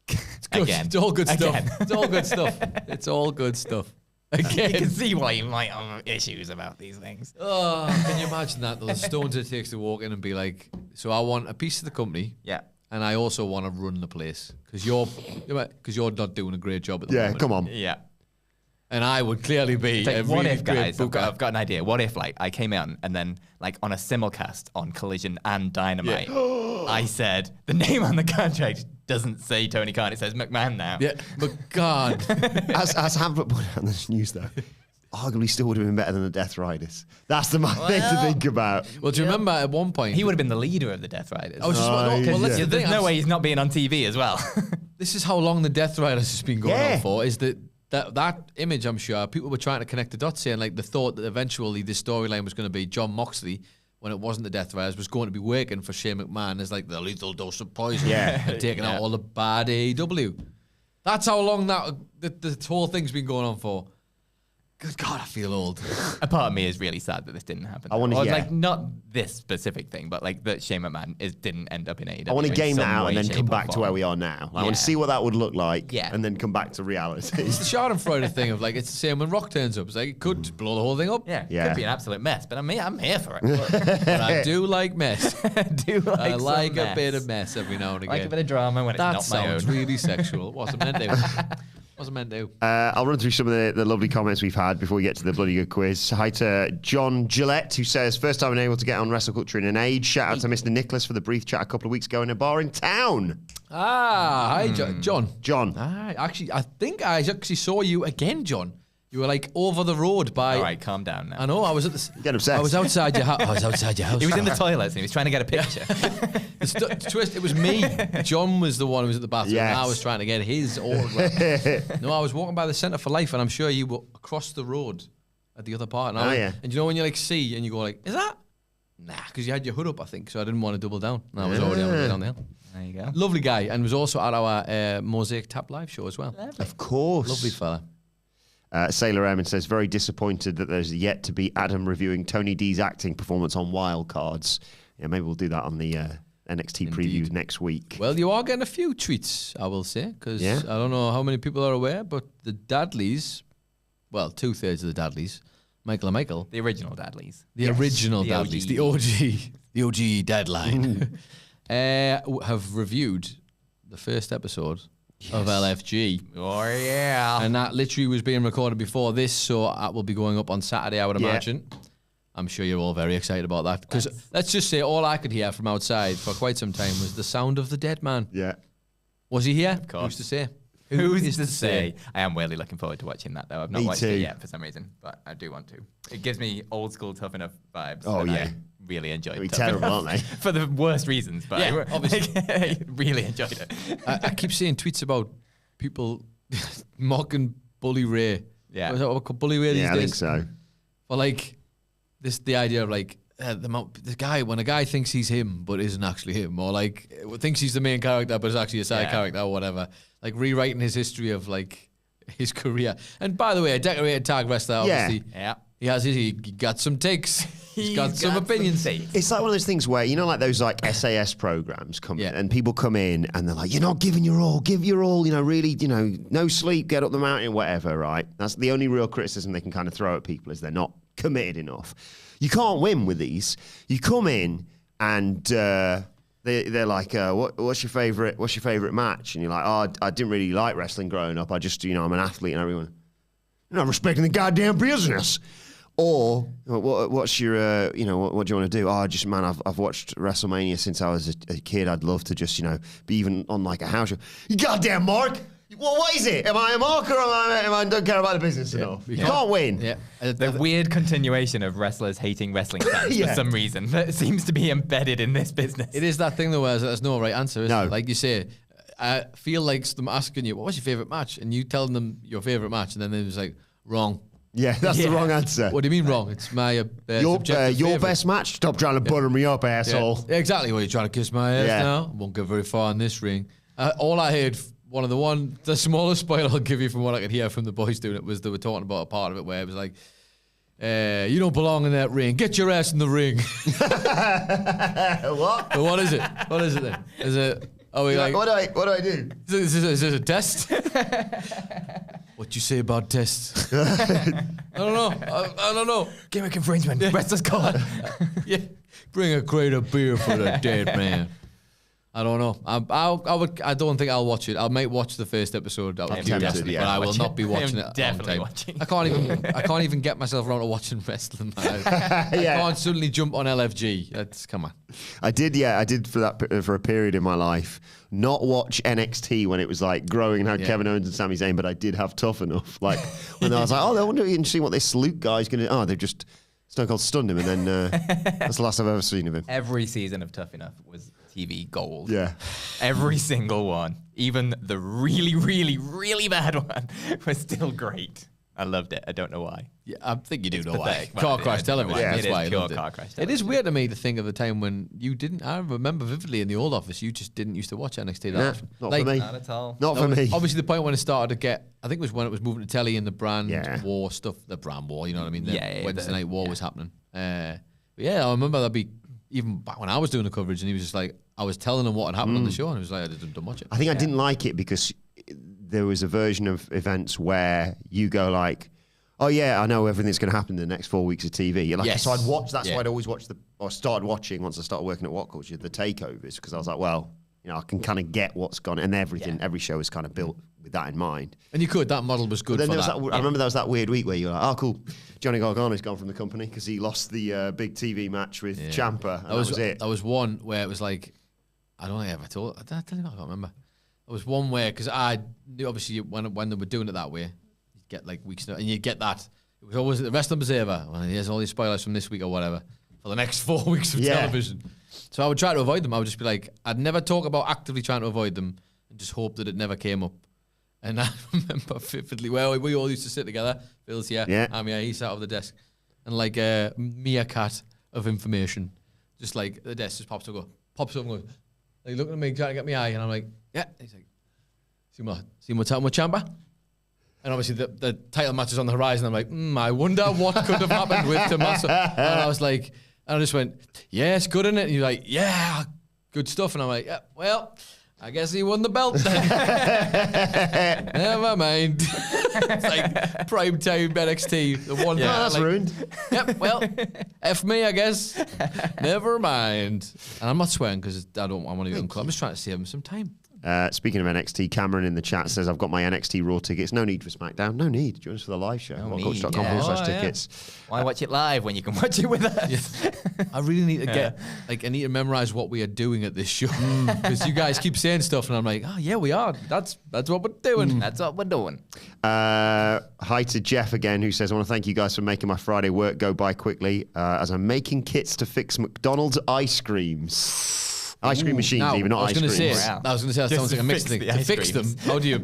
It's good. Again. It's all good stuff. Again. It's all good stuff. It's all good stuff. You can Again. see why you might have issues about these things. Oh, can you imagine that? The stones it takes to walk in and be like, so I want a piece of the company. Yeah. And I also want to run the place because you're not doing a great job at the Yeah, moment. come on. Yeah. And I would clearly be It's like, a what really if, great guys, I've booker. got an idea. What if, like, I came in and then, like, on a simulcast on Collision and Dynamite, I said, the name on the contract doesn't say Tony Khan, it says McMahon now. Yeah, but God, As Hamlet pointed out on the news, though, arguably still would have been better than the Death Riders. That's the thing to think about. well, do you remember at one point He would have been the leader of the Death Riders. I was just well, yeah. that's the There's thing. no way he's not being on TV as well. This is how long the Death Riders has been going Yeah. on for. Is that image? I'm sure people were trying to connect the dots, saying like the thought that eventually this storyline was going to be John Moxley, when it wasn't the Death Riders, was going to be working for Shane McMahon as like the lethal dose of poison, and taking out all the bad AEW. That's how long the whole thing's been going on for. Good God, I feel old. A part of me is really sad that this didn't happen. I wanna- Or, yeah. like, not this specific thing, but like that Shane McMahon didn't end up in AEW. I want to in game that some out way, and then shape, come or back to form. where we are now. I want Yeah. to see what that would look like Yeah. and then come back to reality. It's the Schadenfreude thing of like it's the same when Rock turns up. It's like it could just blow the whole thing up. Yeah, Yeah. could be an absolute mess, but I'm here for it. But I do like mess. I do like I some like a mess. bit of mess every now and again. Like a bit of drama when that it's not my sounds own. really sexual. Wasn't meant to. Wasn't meant to. I'll run through some of the lovely comments we've had before we get to the bloody good quiz. Hi to John Gillette, who says, first time unable to get on WrestleCulture in an age. Shout out to Mr. Nicholas for the brief chat a couple of weeks ago in a bar in town. Hi, John. John. I think I actually saw you again, John. You were like over the road by. All right, calm down now. I know. I was at the. Get obsessed. I was outside your house. I was outside your house. He was in the toilets and he was trying to get a picture. The twist. It was me. John was the one who was at the bathroom. Yes. And I was trying to get his autograph. No, I was walking by the Centre for Life, and I'm sure you were across the road at the other part. And And you know when you like see and you go like, is that? Nah, because you had your hood up, I think, so I didn't want to double down. And I was already on the way down the hill. There you go. Lovely guy, and was also at our Mosaic Tap Live show as well. Of course. Lovely fella. Sailor Emin says, very disappointed that there's yet to be Adam reviewing Tony D's acting performance on Wild Cards. Yeah, maybe we'll do that on the NXT previews next week. Well, you are getting a few treats, I will say, because Yeah. I don't know how many people are aware, but the Dadleys, well, 2/3 of the Dadleys, Michael and Michael, The original Dadleys. the original the Dadleys, OG. the OG Deadline, have reviewed the first episode of LFG. Oh, yeah. And that literally was being recorded before this, so that will be going up on Saturday, I would imagine. I'm sure you're all very excited about that. Because let's just say all I could hear from outside for quite some time was the sound of the dead man. Yeah. Was he here? Of course. Who's to say? Who's to say? I am really looking forward to watching that, though. I've not Me watched too. it yet for some reason, but I do want to. It gives me old school Tough Enough vibes. Oh, and yeah. I really enjoyed They'd be Tough terrible, Enough. aren't they? For the worst reasons, but Yeah, obviously. I really enjoyed it. I keep seeing tweets about people mocking Bully Ray. Yeah. Is that what we call Bully Ray these Yeah, I days? think so. But like, the idea of like, the guy, when a guy thinks he's him but isn't actually him, or like thinks he's the main character but is actually a side character or whatever, like rewriting his history of like his career. And by the way, a decorated tag wrestler, obviously, Yeah. he got some takes. He's got some got opinions. some takes. It's like one of those things where, you know, like those like SAS programs come in Yeah. and people come in and they're like, you're not giving your all, give your all, you know, really, you know, no sleep, get up the mountain, whatever, right? That's the only real criticism they can kind of throw at people is they're not committed enough. You can't win with these. You come in and they're like, what's your favorite match? And you're like, oh, I didn't really like wrestling growing up. I just, you know, I'm an athlete and everyone, you're not respecting the goddamn business. Or what's your, you know, what do you want to do? Oh, just, man, I've watched WrestleMania since I was a kid. I'd love to just, you know, be even on like a house show. You goddamn Mark. Well, what is it? Am I a mark or am I don't care about the business enough? You can't win. Yeah. The weird continuation of wrestlers hating wrestling fans Yeah. for some reason that seems to be embedded in this business. It is that thing though, where there's no right answer, is No. there? Like you say, I feel like them asking you, what was your favourite match? And you telling them your favourite match, and then it was like, wrong. Yeah, that's the wrong answer. What do you mean wrong? It's my your best match? Stop trying to butter me up, asshole. Yeah, exactly. What, are you trying to kiss my ass now? Won't go very far in this ring. All I heard, the smallest spoiler I'll give you from what I could hear from the boys doing it was they were talking about a part of it where it was like, you don't belong in that ring. Get your ass in the ring. What? But what is it? What is it then? Is it? Are we like? What do I do? Is this a test? What you say about tests? I don't know. I don't know. Gimmick infringement. Wrestler's caught. Yeah. Bring a crate of beer for the dead man. I don't know. I don't think I'll watch it. I might watch the first episode out of curiosity, but I will not be watching it. Definitely watching. I can't even get myself around to watching wrestling. I can't suddenly jump on LFG. Come on. I did for a period in my life not watch NXT when it was like growing and had Kevin Owens and Sami Zayn, but I did have Tough Enough. Like when I was like, I wonder if you can see what this Luke guy's gonna. Oh, they've just Stone Cold stunned him, and then that's the last I've ever seen of him. Every season of Tough Enough was TV gold. Yeah. Every single one. Even the really, really, really bad one was still great. I loved it. I don't know why. Yeah, I think you do know why. pathetic, Car crash television. Yeah, That's why I loved it. car crash It is weird to me to think of the time when you didn't. I remember vividly in the old office, you just didn't used to watch NXT that often. Not for me. Not at all. Not for me. Obviously, the point when it started to get, I think it was when it was moving to telly and the brand war stuff, the brand war, you know what I mean? The Wednesday night war was happening. But yeah, I remember that'd be even back when I was doing the coverage, and he was just like, I was telling him what had happened on the show, and he was like, I didn't watch it. I think I didn't like it because there was a version of events where you go like, oh yeah, I know everything's going to happen in the next 4 weeks of TV. You're like, so I'd watch. That's why I'd always watch or started watching once I started working at WhatCulture, the takeovers, because I was like, well, I can kind of get what's gone, and everything. Every show is kind of built with that in mind. And you could. That model was good. But then for that. I remember there was that weird week where you were like, oh cool, Johnny Gargano's gone from the company because he lost the big TV match with Ciampa. And that was it. That was one where it was like, I don't think I ever told. Did I tell you? I can't remember. There was one where because I knew obviously when they were doing it that way, you'd get like weeks and you get that. It was always the Wrestling Observer. Well, here's all these spoilers from this week or whatever for the next 4 weeks of television. So I would try to avoid them. I would just be like, I'd never talk about actively trying to avoid them and just hope that it never came up. And I remember vividly, well, we all used to sit together. Phil's here, I'm here, he sat over the desk. And like a meerkat of information, just like the desk just pops up and goes, like looking at me, trying to get my eye. And I'm like, yeah. He's like, see what's happening with Ciampa? And obviously the title match is on the horizon. I'm like, I wonder what could have happened with Tommaso. And I was like, and I just went, yeah, it's good, isn't it? And you're like, yeah, good stuff. And I'm like, yeah, well, I guess he won the belt then. Never mind. It's like prime time NXT. The one that's ruined. Yep, well, F me, I guess. Never mind. And I'm not swearing because I want to be uncle. I'm just trying to save him some time. Speaking of NXT, Cameron in the chat says, I've got my NXT Raw tickets. No need for SmackDown. No need. Join us for the live show. WhatCulture.com/tickets. Why watch it live when you can watch it with us? Yeah. I really need to I need to memorize what we are doing at this show. Because you guys keep saying stuff and I'm like, oh, yeah, we are. That's what we're doing. That's what we're doing. Hi to Jeff again, who says, I want to thank you guys for making my Friday work go by quickly as I'm making kits to fix McDonald's ice creams. Ice cream machines, not ice cream. I was going to say that sounds like a mixed thing. To fix them, how do you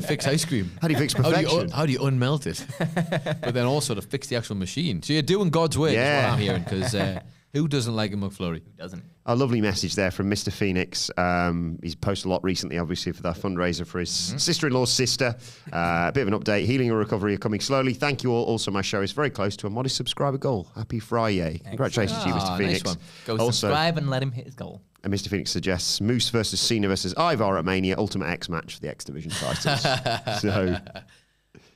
fix ice cream? How do you fix perfection? How do you unmelt it? But then also to fix the actual machine. So you're doing God's work, is what I'm hearing. Because who doesn't like a McFlurry? Who doesn't? A lovely message there from Mr. Phoenix. He's posted a lot recently, obviously, for that fundraiser for his sister-in-law's sister. A bit of an update. Healing and recovery are coming slowly. Thank you all. Also, my show is very close to a modest subscriber goal. Happy Friday. Congratulations to you, Mr. Phoenix. Nice one. Go subscribe and let him hit his goal. And Mr. Phoenix suggests Moose versus Cena versus Ivar at Mania, Ultimate X match for the X Division titles. So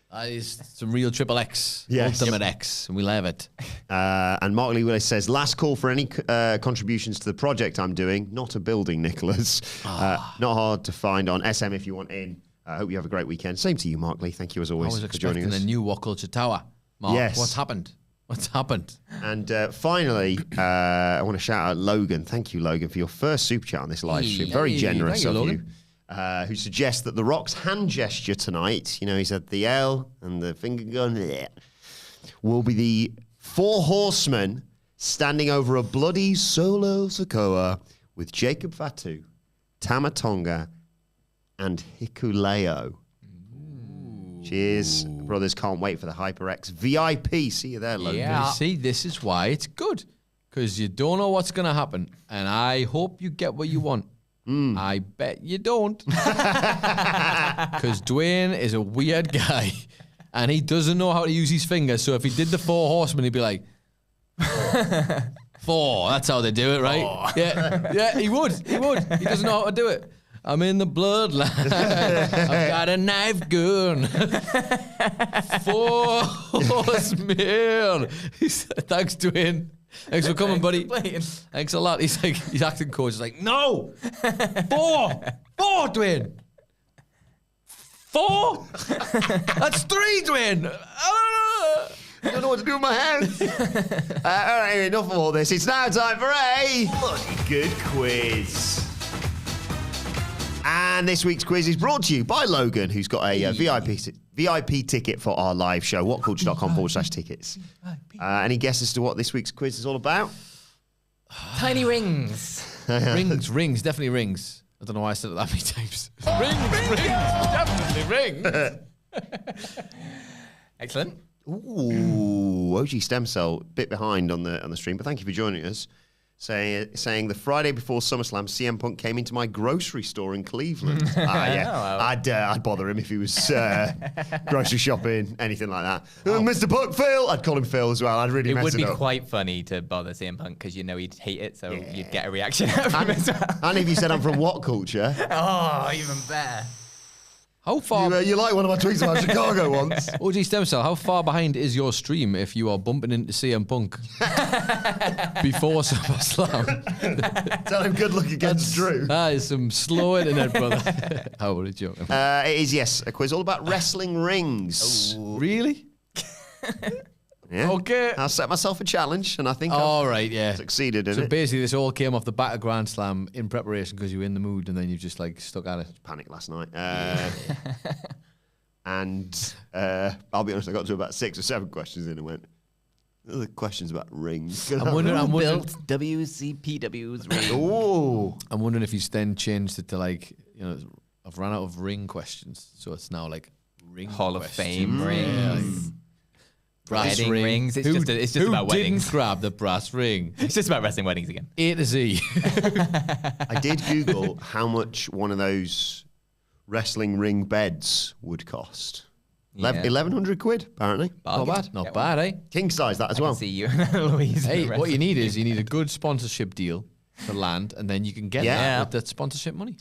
that is some real triple X, Ultimate X, and we love it. And Mark Lee Willis says, last call for any contributions to the project I'm doing. Not a building, Nicholas. Not hard to find on SM if you want in. I hope you have a great weekend. Same to you, Mark Lee. Thank you as always for joining us. I was expecting a new WhatCulture tower. Mark, yes. What's happened? What's happened? And finally, I want to shout out Logan. Thank you, Logan, for your first super chat on this live stream. Very generous of you. Who suggests that The Rock's hand gesture tonight, he said the L and the finger gun, will be the 4 horsemen standing over a bloody Solo Sikoa with Jacob Fatu, Tama Tonga, and Hikuleo. Cheers, brothers. Can't wait for the HyperX VIP. See you there, Logan. Yeah. See, this is why it's good. Because you don't know what's going to happen. And I hope you get what you want. I bet you don't. Because Dwayne is a weird guy. And he doesn't know how to use his fingers. So if he did the 4 horsemen, he'd be like, 4. That's how they do it, right? 4. Yeah, he would. He doesn't know how to do it. I'm in the bloodline. I've got a knife gun. 4 horsemen. Thanks, Dwayne. Thanks for coming, buddy. Thanks a lot. He's like, his acting coach is like, no, 4, Dwayne. 4? That's 3, Dwayne. I don't know what to do with my hands. All right, enough of all this. It's now time for a bloody good quiz. And this week's quiz is brought to you by Logan, who's got a VIP ticket for our live show, whatculture.com/tickets. Any guess as to what this week's quiz is all about? Tiny rings. Rings, definitely rings. I don't know why I said it that many times. Rings, definitely rings. Excellent. Ooh, OG Stem Cell, bit behind on the stream, but thank you for joining us. Saying the Friday before SummerSlam, CM Punk came into my grocery store in Cleveland. I'd bother him if he was grocery shopping, anything like that. Mr. Punk, Phil. I'd call him Phil as well. I'd really mess it up. It would be quite funny to bother CM Punk because you know he'd hate it, so you'd get a reaction out of him as well. And if you said I'm from WhatCulture. Oh, even better. How far? You like one of my tweets about Chicago once. OG Stem Cell, how far behind is your stream if you are bumping into CM Punk before SummerSlam? Tell him good luck against Drew. That is some slow internet, brother. How about a joke? It is, yes, a quiz all about wrestling rings. Oh, really? Yeah. Okay. I set myself a challenge, and I think I've succeeded in it. So basically, this all came off the back of Grand Slam in preparation because you were in the mood, and then you just like stuck at it. Panicked last night. And I'll be honest, I got to about 6 or 7 questions in and went, other questions about rings. I'm wondering built WCPW's ring. Oh. I'm wondering if he's then changed it to like, I've run out of ring questions, so it's now like ring Hall of questions. Fame rings. Yeah, like, brass wedding rings. It's just about weddings. Didn't grab the brass ring? It's just about wrestling weddings again. A to Z. I did Google how much one of those wrestling ring beds would cost. 1,100 quid, apparently. Bargain. Not bad. Not bad, eh? King size, that as well. See you, Louise. Hey, what you need is a good sponsorship deal to land, and then you can get that with that sponsorship money.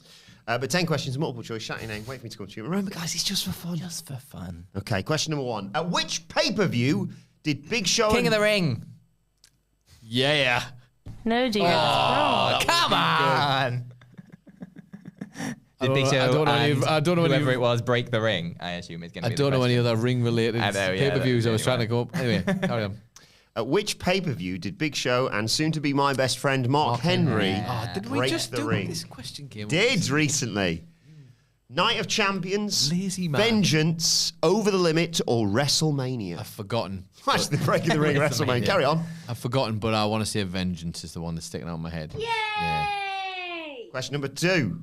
But 10 questions, multiple choice, shout your name, wait for me to come to you. Remember, guys, it's just for fun. Just for fun. Okay, question number 1. At which pay-per-view did Big Show King of the Ring. Yeah. No, dear. Oh, come on. Did Big Show I don't know whoever it was break the ring? I assume it's going to be I don't know any other ring-related pay-per-views. pay-per-views I was trying to go up. Anyway, carry on. At which pay-per-view did Big Show and soon-to-be my best friend Mark Henry Did we break just the do ring? this question came Did recently. Night of Champions, Lazy man. Vengeance, Over the Limit, or WrestleMania? I've forgotten. Watch the breaking the ring, WrestleMania. Carry on. I've forgotten, but I want to say Vengeance is the one that's sticking out of my head. Yay! Yeah. Question number 2.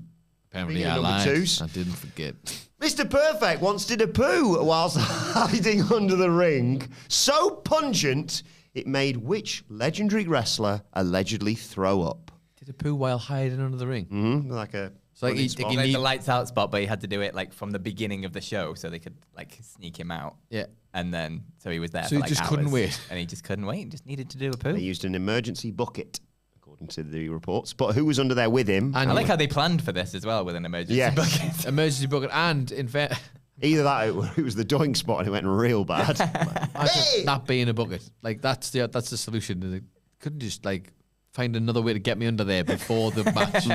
Apparently Speaking I of number lied. twos. I didn't forget. Mr. Perfect once did a poo whilst hiding under the ring. So pungent, it made which legendary wrestler allegedly throw up? Did a poo while hiding under the ring? Mm-hmm. Like a... So like Like the lights out spot, but he had to do it like from the beginning of the show so they could like sneak him out. Yeah. And then, so he was there So for he like just hours, couldn't wait. And he just couldn't wait. He just needed to do a poo. They used an emergency bucket, according to the reports. But who was under there with him? And I like how they planned for this as well with an emergency bucket. Emergency bucket, and in fact, Either that or it was the doink spot and it went real bad. Hey! That being a bucket, like that's the solution. They couldn't just like find another way to get me under there before the match.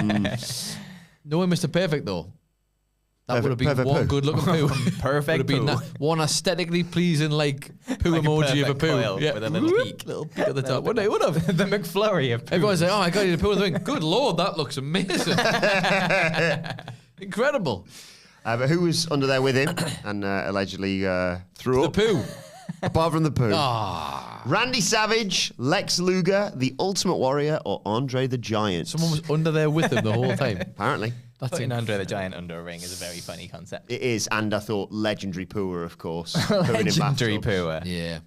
Knowing Mr. Perfect though, that would have been one good looking poo. Perfect would have been poo. one aesthetically pleasing like poo Like a emoji of a perfect poo. coil with a little peak. Little peak at the top. Wouldn't it? Would have. The McFlurry of poo. Everyone's like, oh, I got you to poo in the ring. Good Lord, that looks amazing. Incredible. But who was under there with him and allegedly threw The up? poo. Apart from the poo. Ah. Randy Savage, Lex Luger, The Ultimate Warrior, or Andre the Giant? Someone was under there with him the whole time. Apparently. Putting Andre the Giant under a ring is a very funny concept. It is, and I thought legendary Pooer, of course. Pooing in Legendary bathtubs. Pooer. Yeah.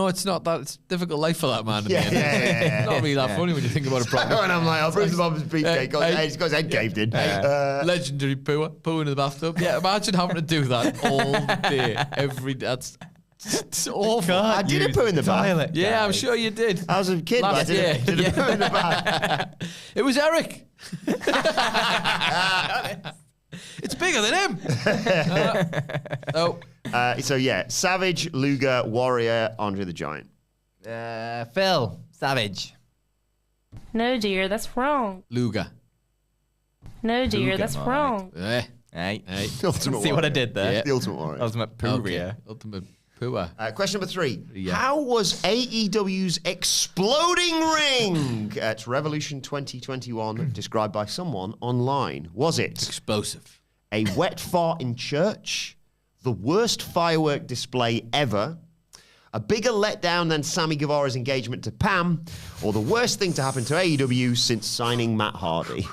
It's not that. It's a difficult life for that man. To be in. Yeah. It's not really that funny when you think about it properly. And I'm like, I'll bring the Bob's beefcake. He's got his head caved in. Legendary poo in the bathtub. Yeah, imagine having to do that all day, every day. It's awful. I did a poo in the bath. Yeah, I'm sure you did. I was a kid, but I did a poo in the bath. It was Eric. It's bigger than him. So yeah, Savage, Luger, Warrior, Andre the Giant. Phil, Savage. No, dear, that's wrong. Luger. No, dear, Luger, that's right. wrong. Hey. Ultimate See what I Warrior. did there? Yeah. The Ultimate Warrior. Ultimate Pooria. Ultimate pooer. Question number 3. Yeah. How was AEW's exploding ring at Revolution 2021 described by someone online? Was it Explosive. a wet fart in church, the worst firework display ever, a bigger letdown than Sammy Guevara's engagement to Pam, or the worst thing to happen to AEW since signing Matt Hardy?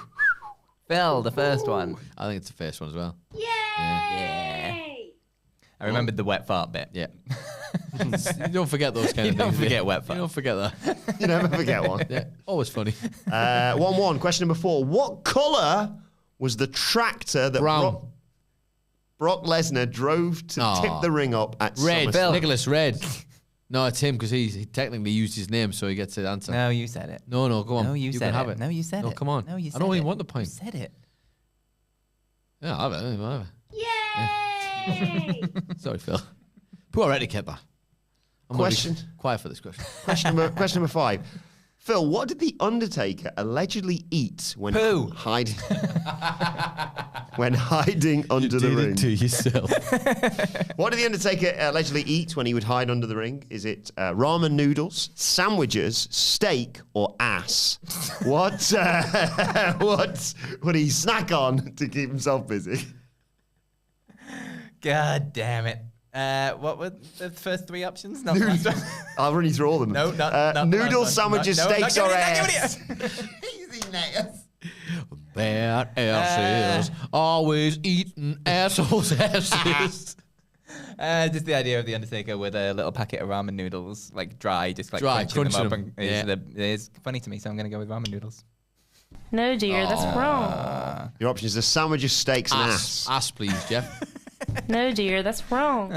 Phil, the first one. I think it's the first one as well. Yeah. I remembered the wet fart bit. Yeah. You don't forget those kind of You don't things. do you? forget wet fart. You don't forget that. You never forget one. Yeah. Always funny. 1-1. Question number 4. What colour was the tractor that Brown. Brock Lesnar drove to tip the ring up at Red. SummerSlam? Nicholas Red. No, it's him because he technically used his name, so he gets the answer. No, you said it. No, go on. No, you can said have it. it. No, you said No, it. come on. No, you said I don't it. even want the You point. said it. Yeah, I'll have it. I'll have Yay! it. Sorry, Phil. Poor etiquette, that. I'm gonna be Question. quiet for this question. Question number 5. Phil, what did The Undertaker allegedly eat when Poo. hiding under the ring? to yourself. What did The Undertaker allegedly eat when he would hide under the ring? Is it ramen noodles, sandwiches, steak, or ass? What would he snack on to keep himself busy? God damn it. What were the first 3 options? Not the last one. I'll run you through all of them. No, not the last noodles, one. sandwiches, No, steaks, not or giving it, ass. Easy nails. Bad asses. Always eating assholes' asses. Just the idea of the Undertaker with a little packet of ramen noodles, like dry, just like Dry, crunching them up. crunching them. Is funny to me, so I'm going to go with ramen noodles. No, dear, that's wrong. Your options are sandwiches, steaks, and ass. Ass, please, Jeff. No, dear, that's wrong.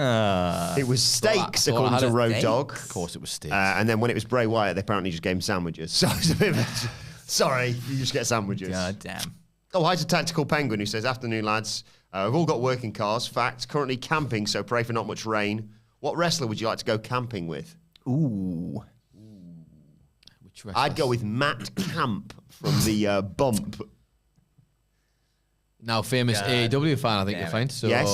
It was steaks, so I according had to a Road steak? Dogg. Of course it was steaks. And then when it was Bray Wyatt, they apparently just gave him sandwiches. So it's a bit of a, sorry, you just get sandwiches. God damn. Oh, hi to Tactical Penguin, who says, afternoon, lads. We've all got working cars. Fact, currently camping, so pray for not much rain. What wrestler would you like to go camping with? Ooh. Which wrestler? I'd go with Matt Camp from the Bump. Now famous AEW fan, I think you'll find. So Yes.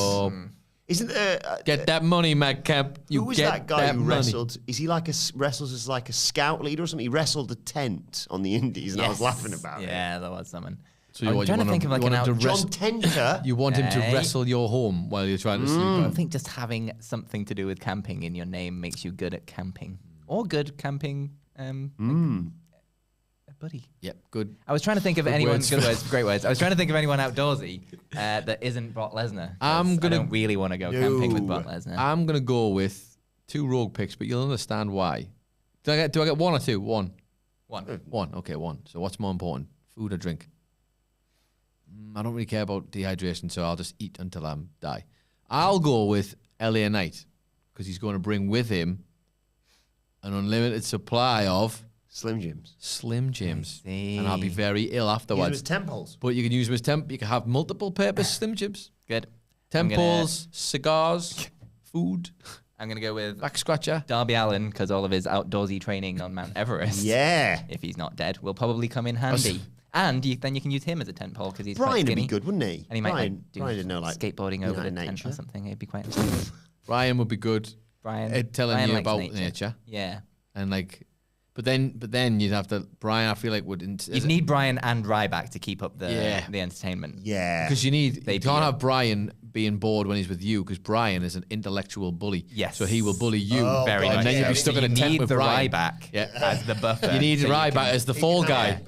Isn't there... get that money, Matt Camp. You who was get that guy who money. wrestled? Is he like wrestles as like a scout leader or something? He wrestled a tent on the Indies, and I was laughing about it. Yeah, there was someone. So I'm trying to think of like an out. John Tenter. You want him to Hey. wrestle your home while you're trying to I sleep. think just having something to do with camping in your name makes you good at camping. Or good camping buddy. Yep, good. I was trying to think of anyone. words. Good words, great words. I was trying to think of anyone outdoorsy that isn't Brock Lesnar. I don't really want to go camping with Brock Lesnar. I'm gonna go with 2 rogue picks, but you'll understand why. Do I get 1 or 2? 1. One. Okay, 1. So what's more important, food or drink? I don't really care about dehydration, so I'll just eat until I die. I'll go with LA Knight because he's going to bring with him an unlimited supply of Slim Jims. Slim Jims, see. and I'll be very ill Use afterwards. him as temples. But you can use them as you can have multiple purpose Slim Jims. Good. Temples, cigars, food, I'm gonna go with back scratcher. Darby Allin because all of his outdoorsy training on Mount Everest. Yeah. If he's not dead, will probably come in handy. And then you can use him as a tent pole because he's quite Brian would skinny. be good, wouldn't he? And he might Brian, like, do Brian didn't know, like, skateboarding over the United tent Nature. or something. It'd be quite interesting. Ryan would be good Brian at telling Brian you likes about nature Yeah. and like But then you'd have to Brian. I feel like You'd need Brian and Ryback to keep up the entertainment. Yeah. Because you can't have Brian being bored when he's with you, because Brian is an intellectual bully. Yes. So he will bully you. Very and much. then you'll be stuck in a tent with the Brian. Ryback as the buffer. You need Ryback as the fall guy.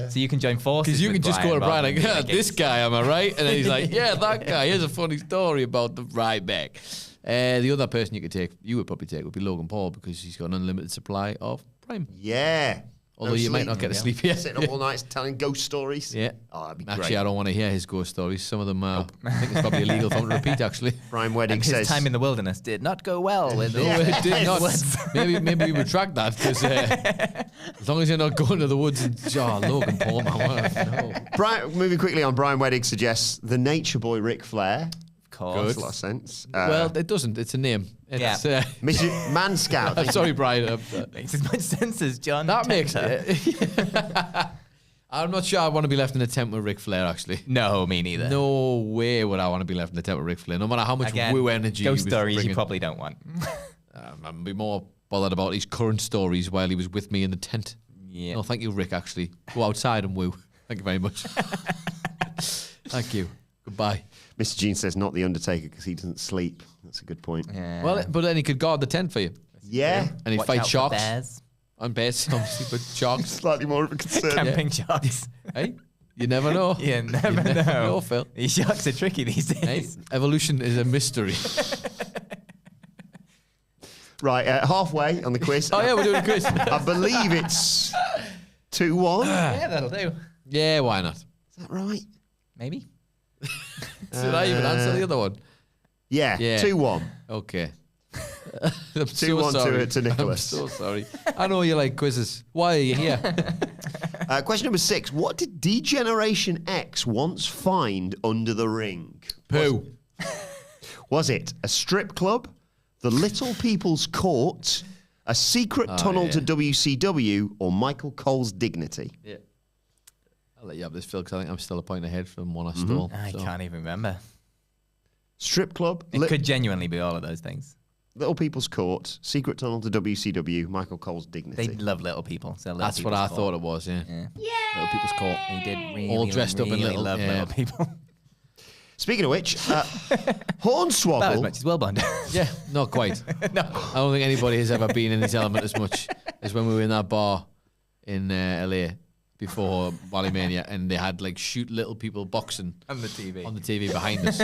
So you can join forces. Because you can just go to Brian like, rather than this guy, am I right? And then he's like, yeah, that guy. Here's a funny story about the Ryback. The other person you would probably take would be Logan Paul, because he's got an unlimited supply of Prime. Yeah. Although you might not get to sleep here. Sitting up all night telling ghost stories. Yeah. Oh, that'd be Actually, great. I don't want to hear his ghost stories. Some of them, I think it's probably illegal for him to repeat, actually. Brian Wedding And says... his time in the wilderness did not go well. With No, it did not. Maybe we retract that, because as long as you're not going to the woods and Logan Paul, man, no. Moving quickly on, Brian Wedding suggests the Nature Boy Ric Flair. Of course. Makes a lot of sense. Well, it doesn't. It's a name. It's, Man Scout. I'm sorry, Brian. Makes as much sense as John. That makes Tenter. it. I'm not sure I want to be left in a tent with Ric Flair, actually. No, me neither. No way would I want to be left in a tent with Ric Flair, no matter how much woo energy ghost he was stories bringing. you probably don't want. I'd be more bothered about his current stories while he was with me in the tent. Yeah. No, thank you, Rick, actually. Go outside and woo. Thank you very much. Thank you. Goodbye. Mr. Gene says not the Undertaker because he doesn't sleep. That's a good point. Yeah. Well, but then he could guard the tent for you. Yeah. And he'd Watch fight out for sharks. bears. And bears, obviously, but sharks. Slightly more of a concern. Camping sharks. Hey, you never know. You never know. Phil. These sharks are tricky these days. Hey, evolution is a mystery. Right, halfway on the quiz. Oh, yeah, we're doing a quiz. I believe it's 2-1. Yeah, that'll do. Yeah, why not? Is that right? Maybe. Did I even answer the other one? Yeah, Yeah. 2-1. Okay. I'm 2-1 to Nicholas. I'm so sorry. I know you like quizzes. Why are you here? Question number 6. What did D-Generation X once find under the ring? Pooh. Was it a strip club, the Little People's Court, a secret tunnel to WCW, or Michael Cole's dignity? Yeah. I'll let you have this, Phil, because I think I'm still a point ahead from one I stole. I can't even remember. Strip club, It could genuinely be all of those things. Little People's Court, secret tunnel to WCW, Michael Cole's dignity. They love little people. So little That's what I People's thought Court. it was, yeah. Yeah. Little People's Court. They did really, All dressed up in really little- love yeah. little people. Speaking of which, About as Hornswoggle. much as Wilbourn. Yeah, not quite. No. I don't think anybody has ever been in his element as much as when we were in that bar in LA before WrestleMania, and they had like shoot little people boxing On the TV. behind us.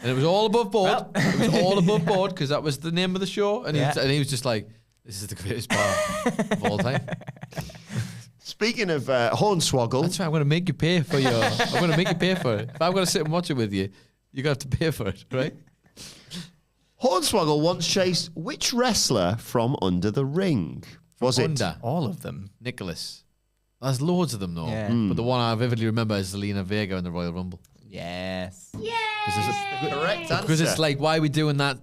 And it was all above board. It was all above board because that was the name of the show. And, he was just like, this is the greatest bar of all time. Speaking of Hornswoggle, That's right. I'm going to make you pay for your. I'm going to make you pay for it. If I'm going to sit and watch it with you, you're going to have to pay for it, right? Hornswoggle once chased which wrestler from under the ring? Was it? Under All of them. Nicholas. There's loads of them though. Yeah. But the one I vividly remember is Zelina Vega in the Royal Rumble. Yes. Correct Because it's like, why are we doing that?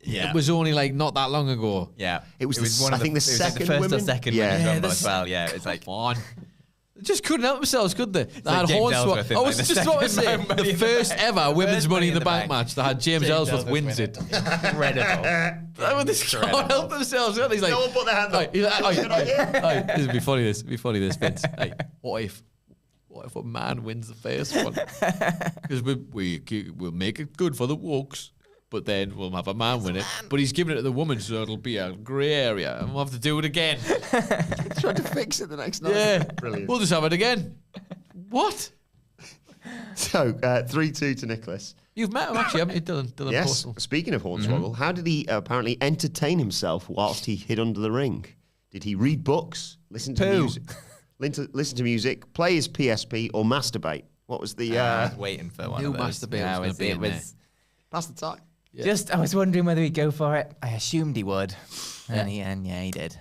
Yeah. It was only like not that long ago. Yeah. It was the- one I of think the it was like second the first women? or second Yeah. women's Yeah, Rumble this- as well. Yeah. It's like Come on. They just couldn't help themselves, could they? They like had James Hornswoggle. Ellsworth in, I like, was the just about to second say, Money the in the first Bank. ever women's First Money in the Bank match that had James Ellsworth wins it. Incredible. They can't help themselves. He's like, No one put their hand up. He's like, this would be funny. This would be funny. This Vince. Hey, what if a man wins the first one? Because we'll make it good for the wokes, but then we'll have a man win it. But he's giving it to the woman, so it'll be a grey area, and we'll have to do it again. Tried to fix it the next night. Yeah, Brilliant. we'll just have it again. What? So, 3-2 to Nicholas. You've met him actually, haven't you, Dylan Yes. Postal? Speaking of Hornswoggle, how did he apparently entertain himself whilst he hid under the ring? Did he read books, listen to music, listen to music, play his PSP, or masturbate? What was the? I was waiting for one Who of those. masturbated Yeah, was gonna be in there? Pass the time. Yeah. Just, I was wondering whether he'd go for it. I assumed he would. And he did.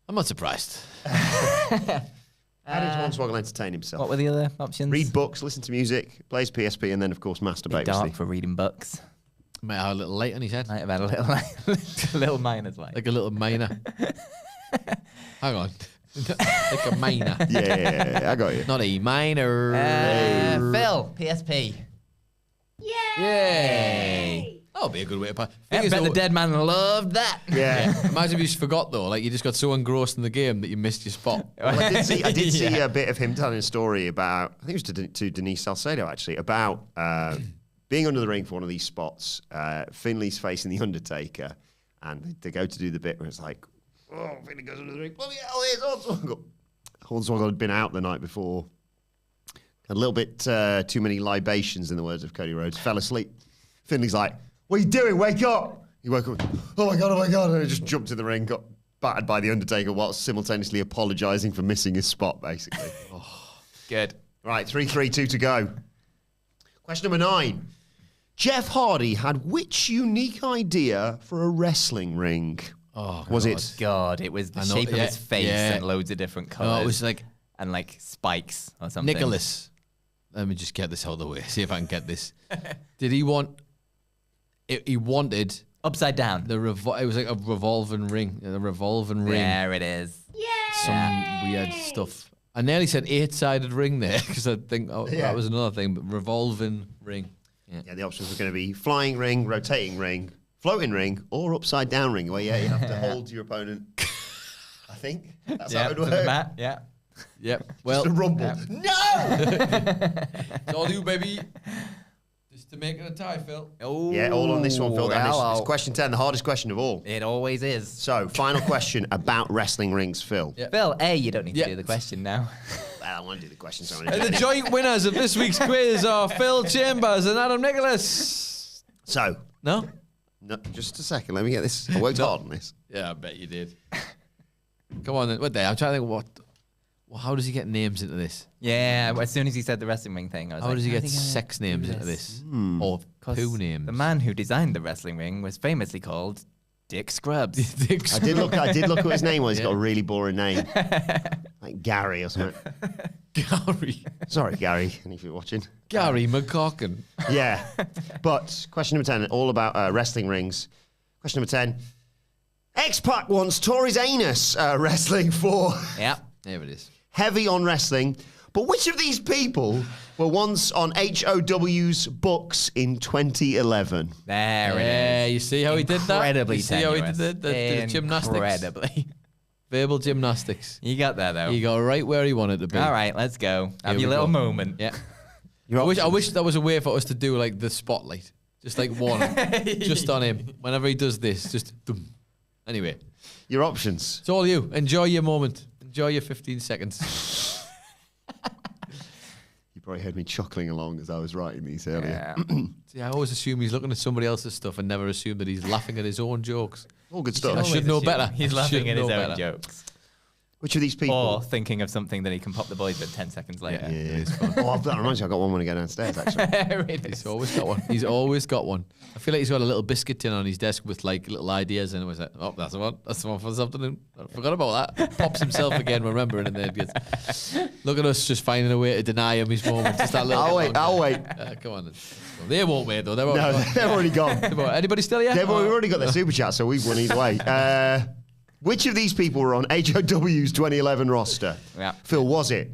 I'm not surprised. How did Hornswoggle entertain himself? What were the other options? Read books, listen to music, play his PSP, and then of course masturbate. Dark for reading books. Might have a little light on his head, Might have had a little, little miner's light. like a little minor. Hang on, like a minor, Yeah, I got you. not a minor. Phil, PSP. Yay! That'll be a good way to pass. I bet the dead man loved that. Yeah. Imagine if you just forgot though, like you just got so engrossed in the game that you missed your spot. Well, I did see a bit of him telling a story about, I think it was to Denise Salcedo actually, about being under the ring for one of these spots. Finley's facing the Undertaker, and they go to do the bit where it's like, oh, Finley goes under the ring. Bloody hell, here's Hornswoggle. Hornswoggle had been out the night before. A little bit too many libations, in the words of Cody Rhodes. Fell asleep. Finley's like, what are you doing? Wake up. He woke up. Oh my God. And he just jumped in the ring, got battered by the Undertaker whilst simultaneously apologising for missing his spot, basically. Good. Right, 3-3-2 to go. Question number 9. Jeff Hardy had which unique idea for a wrestling ring? Oh, was God. it? God, it was the shape of his face and loads of different colours. No, it was like and like spikes or something. Nicholas. Let me just get this out of the way. See if I can get this. Did he want? He wanted Upside down. it was like a revolving ring. A revolving ring. There it is. Some weird stuff. I nearly said 8-sided ring there because I think that was another thing. But revolving ring. Yeah, the options were going to be flying ring, rotating ring, floating ring, or upside down ring, where you have to hold your opponent. I think that's how it would to the work. mat. Yeah. Yep. Well, Just a rumble. yeah. No! it's all you, baby. Just to make it a tie, Phil. Oh, Yeah, all on this one, Phil. And hello. it's question 10, the hardest question of all. It always is. So, final question about wrestling rings, Phil. Yeah. Phil, you don't need to do the question now. Well, I want to do the question. So And the joint winners of this week's quiz are Phil Chambers and Adam Nicholas. So, No? no, just a second. Let me get this. I worked hard on this. Yeah, I bet you did. Come on then. What day? I'm trying to think how does he get names into this? Yeah, as soon as he said the wrestling ring thing, I was How like, does he get how's gonna sex names do into this? Or 'Cause poo names? The man who designed the wrestling ring was famously called Dick Scrubs. I did look at what his name was. He's got a really boring name. Like Gary or something. Gary. Sorry, Gary, and if you're watching. Gary McCocken. Yeah. But question number 10, all about wrestling rings. Question number 10. X-Pac once tore his anus wrestling for Yeah. There it is. heavy on wrestling. But which of these people were once on HOW's books in 2011? There it Yeah, you see how he did that? Incredibly You see how he tenuous. did the gymnastics? Incredibly. Verbal gymnastics. You got there, though. He got right where he wanted to be. All right, let's go. Have Here your we little go. moment. Yeah. I wish that was a way for us to do like the spotlight. Just like one. Just on him. Whenever he does this, just boom. Anyway. Your options. It's all you. Enjoy your moment. Enjoy your 15 seconds. You probably heard me chuckling along as I was writing these earlier. Yeah. See, I always assume he's looking at somebody else's stuff and never assume that he's laughing at his own jokes. All good stuff. I should know better. He's I laughing should at his know own better. jokes. Which of these people? Or thinking of something that he can pop the boys with 10 seconds later. Yeah, it's fun. Oh, that reminds me, I got one when I go downstairs, actually. Really? He's always got one. He's always got one. I feel like he's got a little biscuit tin on his desk with like little ideas, and it was like, oh, that's the one. That's the one for this afternoon. I forgot about that. Pops himself again, remembering, and then gets. Look at us just finding a way to deny him his moment. Just that little. I'll wait. Come on. They won't wait though. They're No, they've already gone. Anybody still here? We've already got their super chat, so we've won either way. Which of these people were on HOW's 2011 roster? Yeah. Phil, was it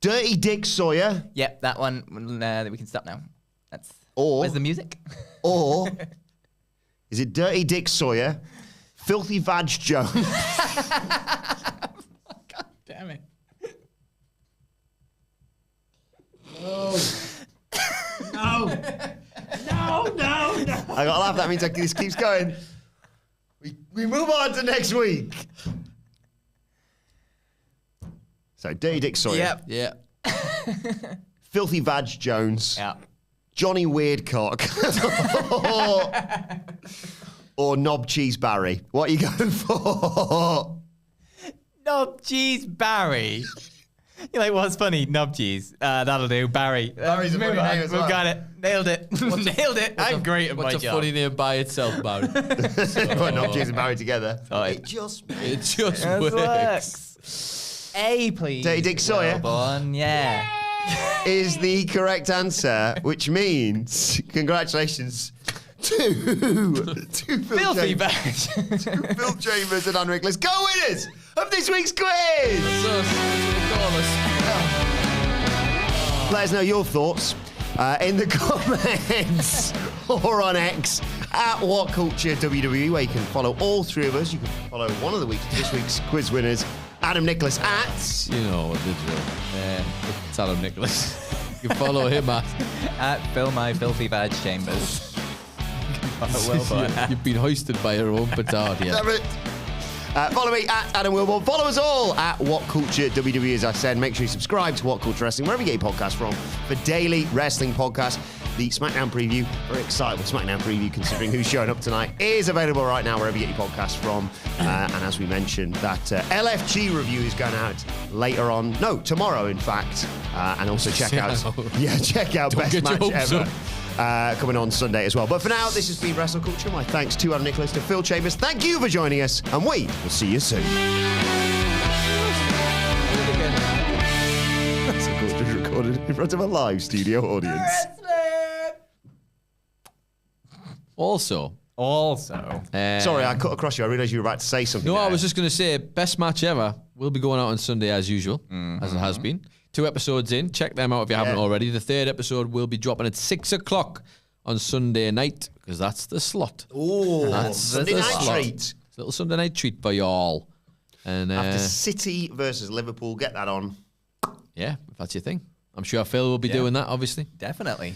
Dirty Dick Sawyer? Yep, that one. We can stop now. That's. Or- Where's the music? Or is it Dirty Dick Sawyer, Filthy Vag Jones, God damn it. I got to laugh, that means this keeps going. We move on to next week. So, Dirty Dick Sawyer, Yep. Yeah. Filthy Vag Jones, Yeah. Johnny Weirdcock, or Knob Cheese Barry. What are you going for? Knob cheese Barry. You're like, what's funny? Knob cheese. That'll do. Barry. Barry's a Move funny on. name as well. We've got it. Nailed it. Nailed it. I'm great at my What's a job. funny name by itself, Barry? Put Knob Cheese and Barry together. Sorry. It just It just That works. works. A, please. Dirty Dick Sawyer. Wilbourn, yeah. is the correct answer, which means congratulations to Phil Filthy Chambers, bag. Phil Chambers and Anne Rickles, co-winners of this week's quiz. So, call us. Let us know your thoughts in the comments or on X at WhatCulture WWE, where you can follow all three of us. You can follow one of this week's quiz winners, Adam Nicholas at... You know what the drill. It's Adam Nicholas. You can follow him at Fill My Filthy Badge Chambers. You've been hoisted by your own petard here. Damn it. Follow me at Adam Wilbourn. Follow us all at WhatCulture WWE, as I said. Make sure you subscribe to WhatCulture Wrestling, wherever you get your podcasts from, for daily wrestling podcasts. The SmackDown preview, very excitable SmackDown preview, considering who's showing up tonight, is available right now wherever you get your podcasts from. And as we mentioned, that LFG review is going out later on. No, tomorrow, in fact. And also check out Best Match Ever. Coming on Sunday as well. But for now, this has been WrestleCulture. My thanks to Adam Nicholas, to Phil Chambers. Thank you for joining us, and we will see you soon. WrestleCulture is recorded in front of a live studio audience. Also. Sorry, I cut across you. I realised you were about to say something. No, there. I was just going to say, Best Match Ever will be going out on Sunday as usual, as it has been. 2 episodes in. Check them out if you haven't already. The 3rd episode will be dropping at 6 o'clock on Sunday night, because that's the slot. Oh, that's Sunday night treat. It's a little Sunday night treat for y'all. And after City versus Liverpool, get that on. Yeah, if that's your thing. I'm sure Phil will be doing that, obviously. Definitely.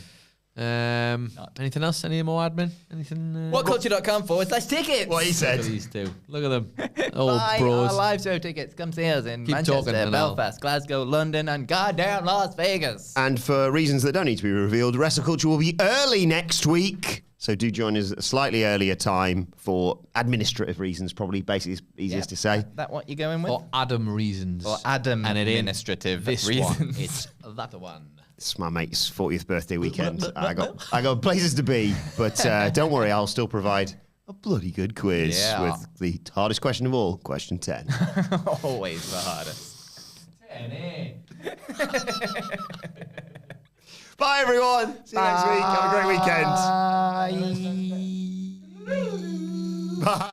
Anything else? Any more admin? Anything? WhatCulture.com/tickets. What he said. Look at these two. Look at them. Old Buy bros. our live show tickets. Come see us in Keep Manchester, talking, Belfast, Glasgow, London, and goddamn Las Vegas. And for reasons that don't need to be revealed, WrestleCulture will be early next week. So do join us at a slightly earlier time for administrative reasons, probably. Basically, it's easiest to say. That what you're going with? For Adam reasons. Or Adam and it administrative this reasons. one. It's that one. It's my mate's 40th birthday weekend. I got places to be, but don't worry, I'll still provide a bloody good quiz with the hardest question of all, question 10. Always the hardest. 10, Bye, everyone. See you next week. Have a great weekend. Bye. Bye.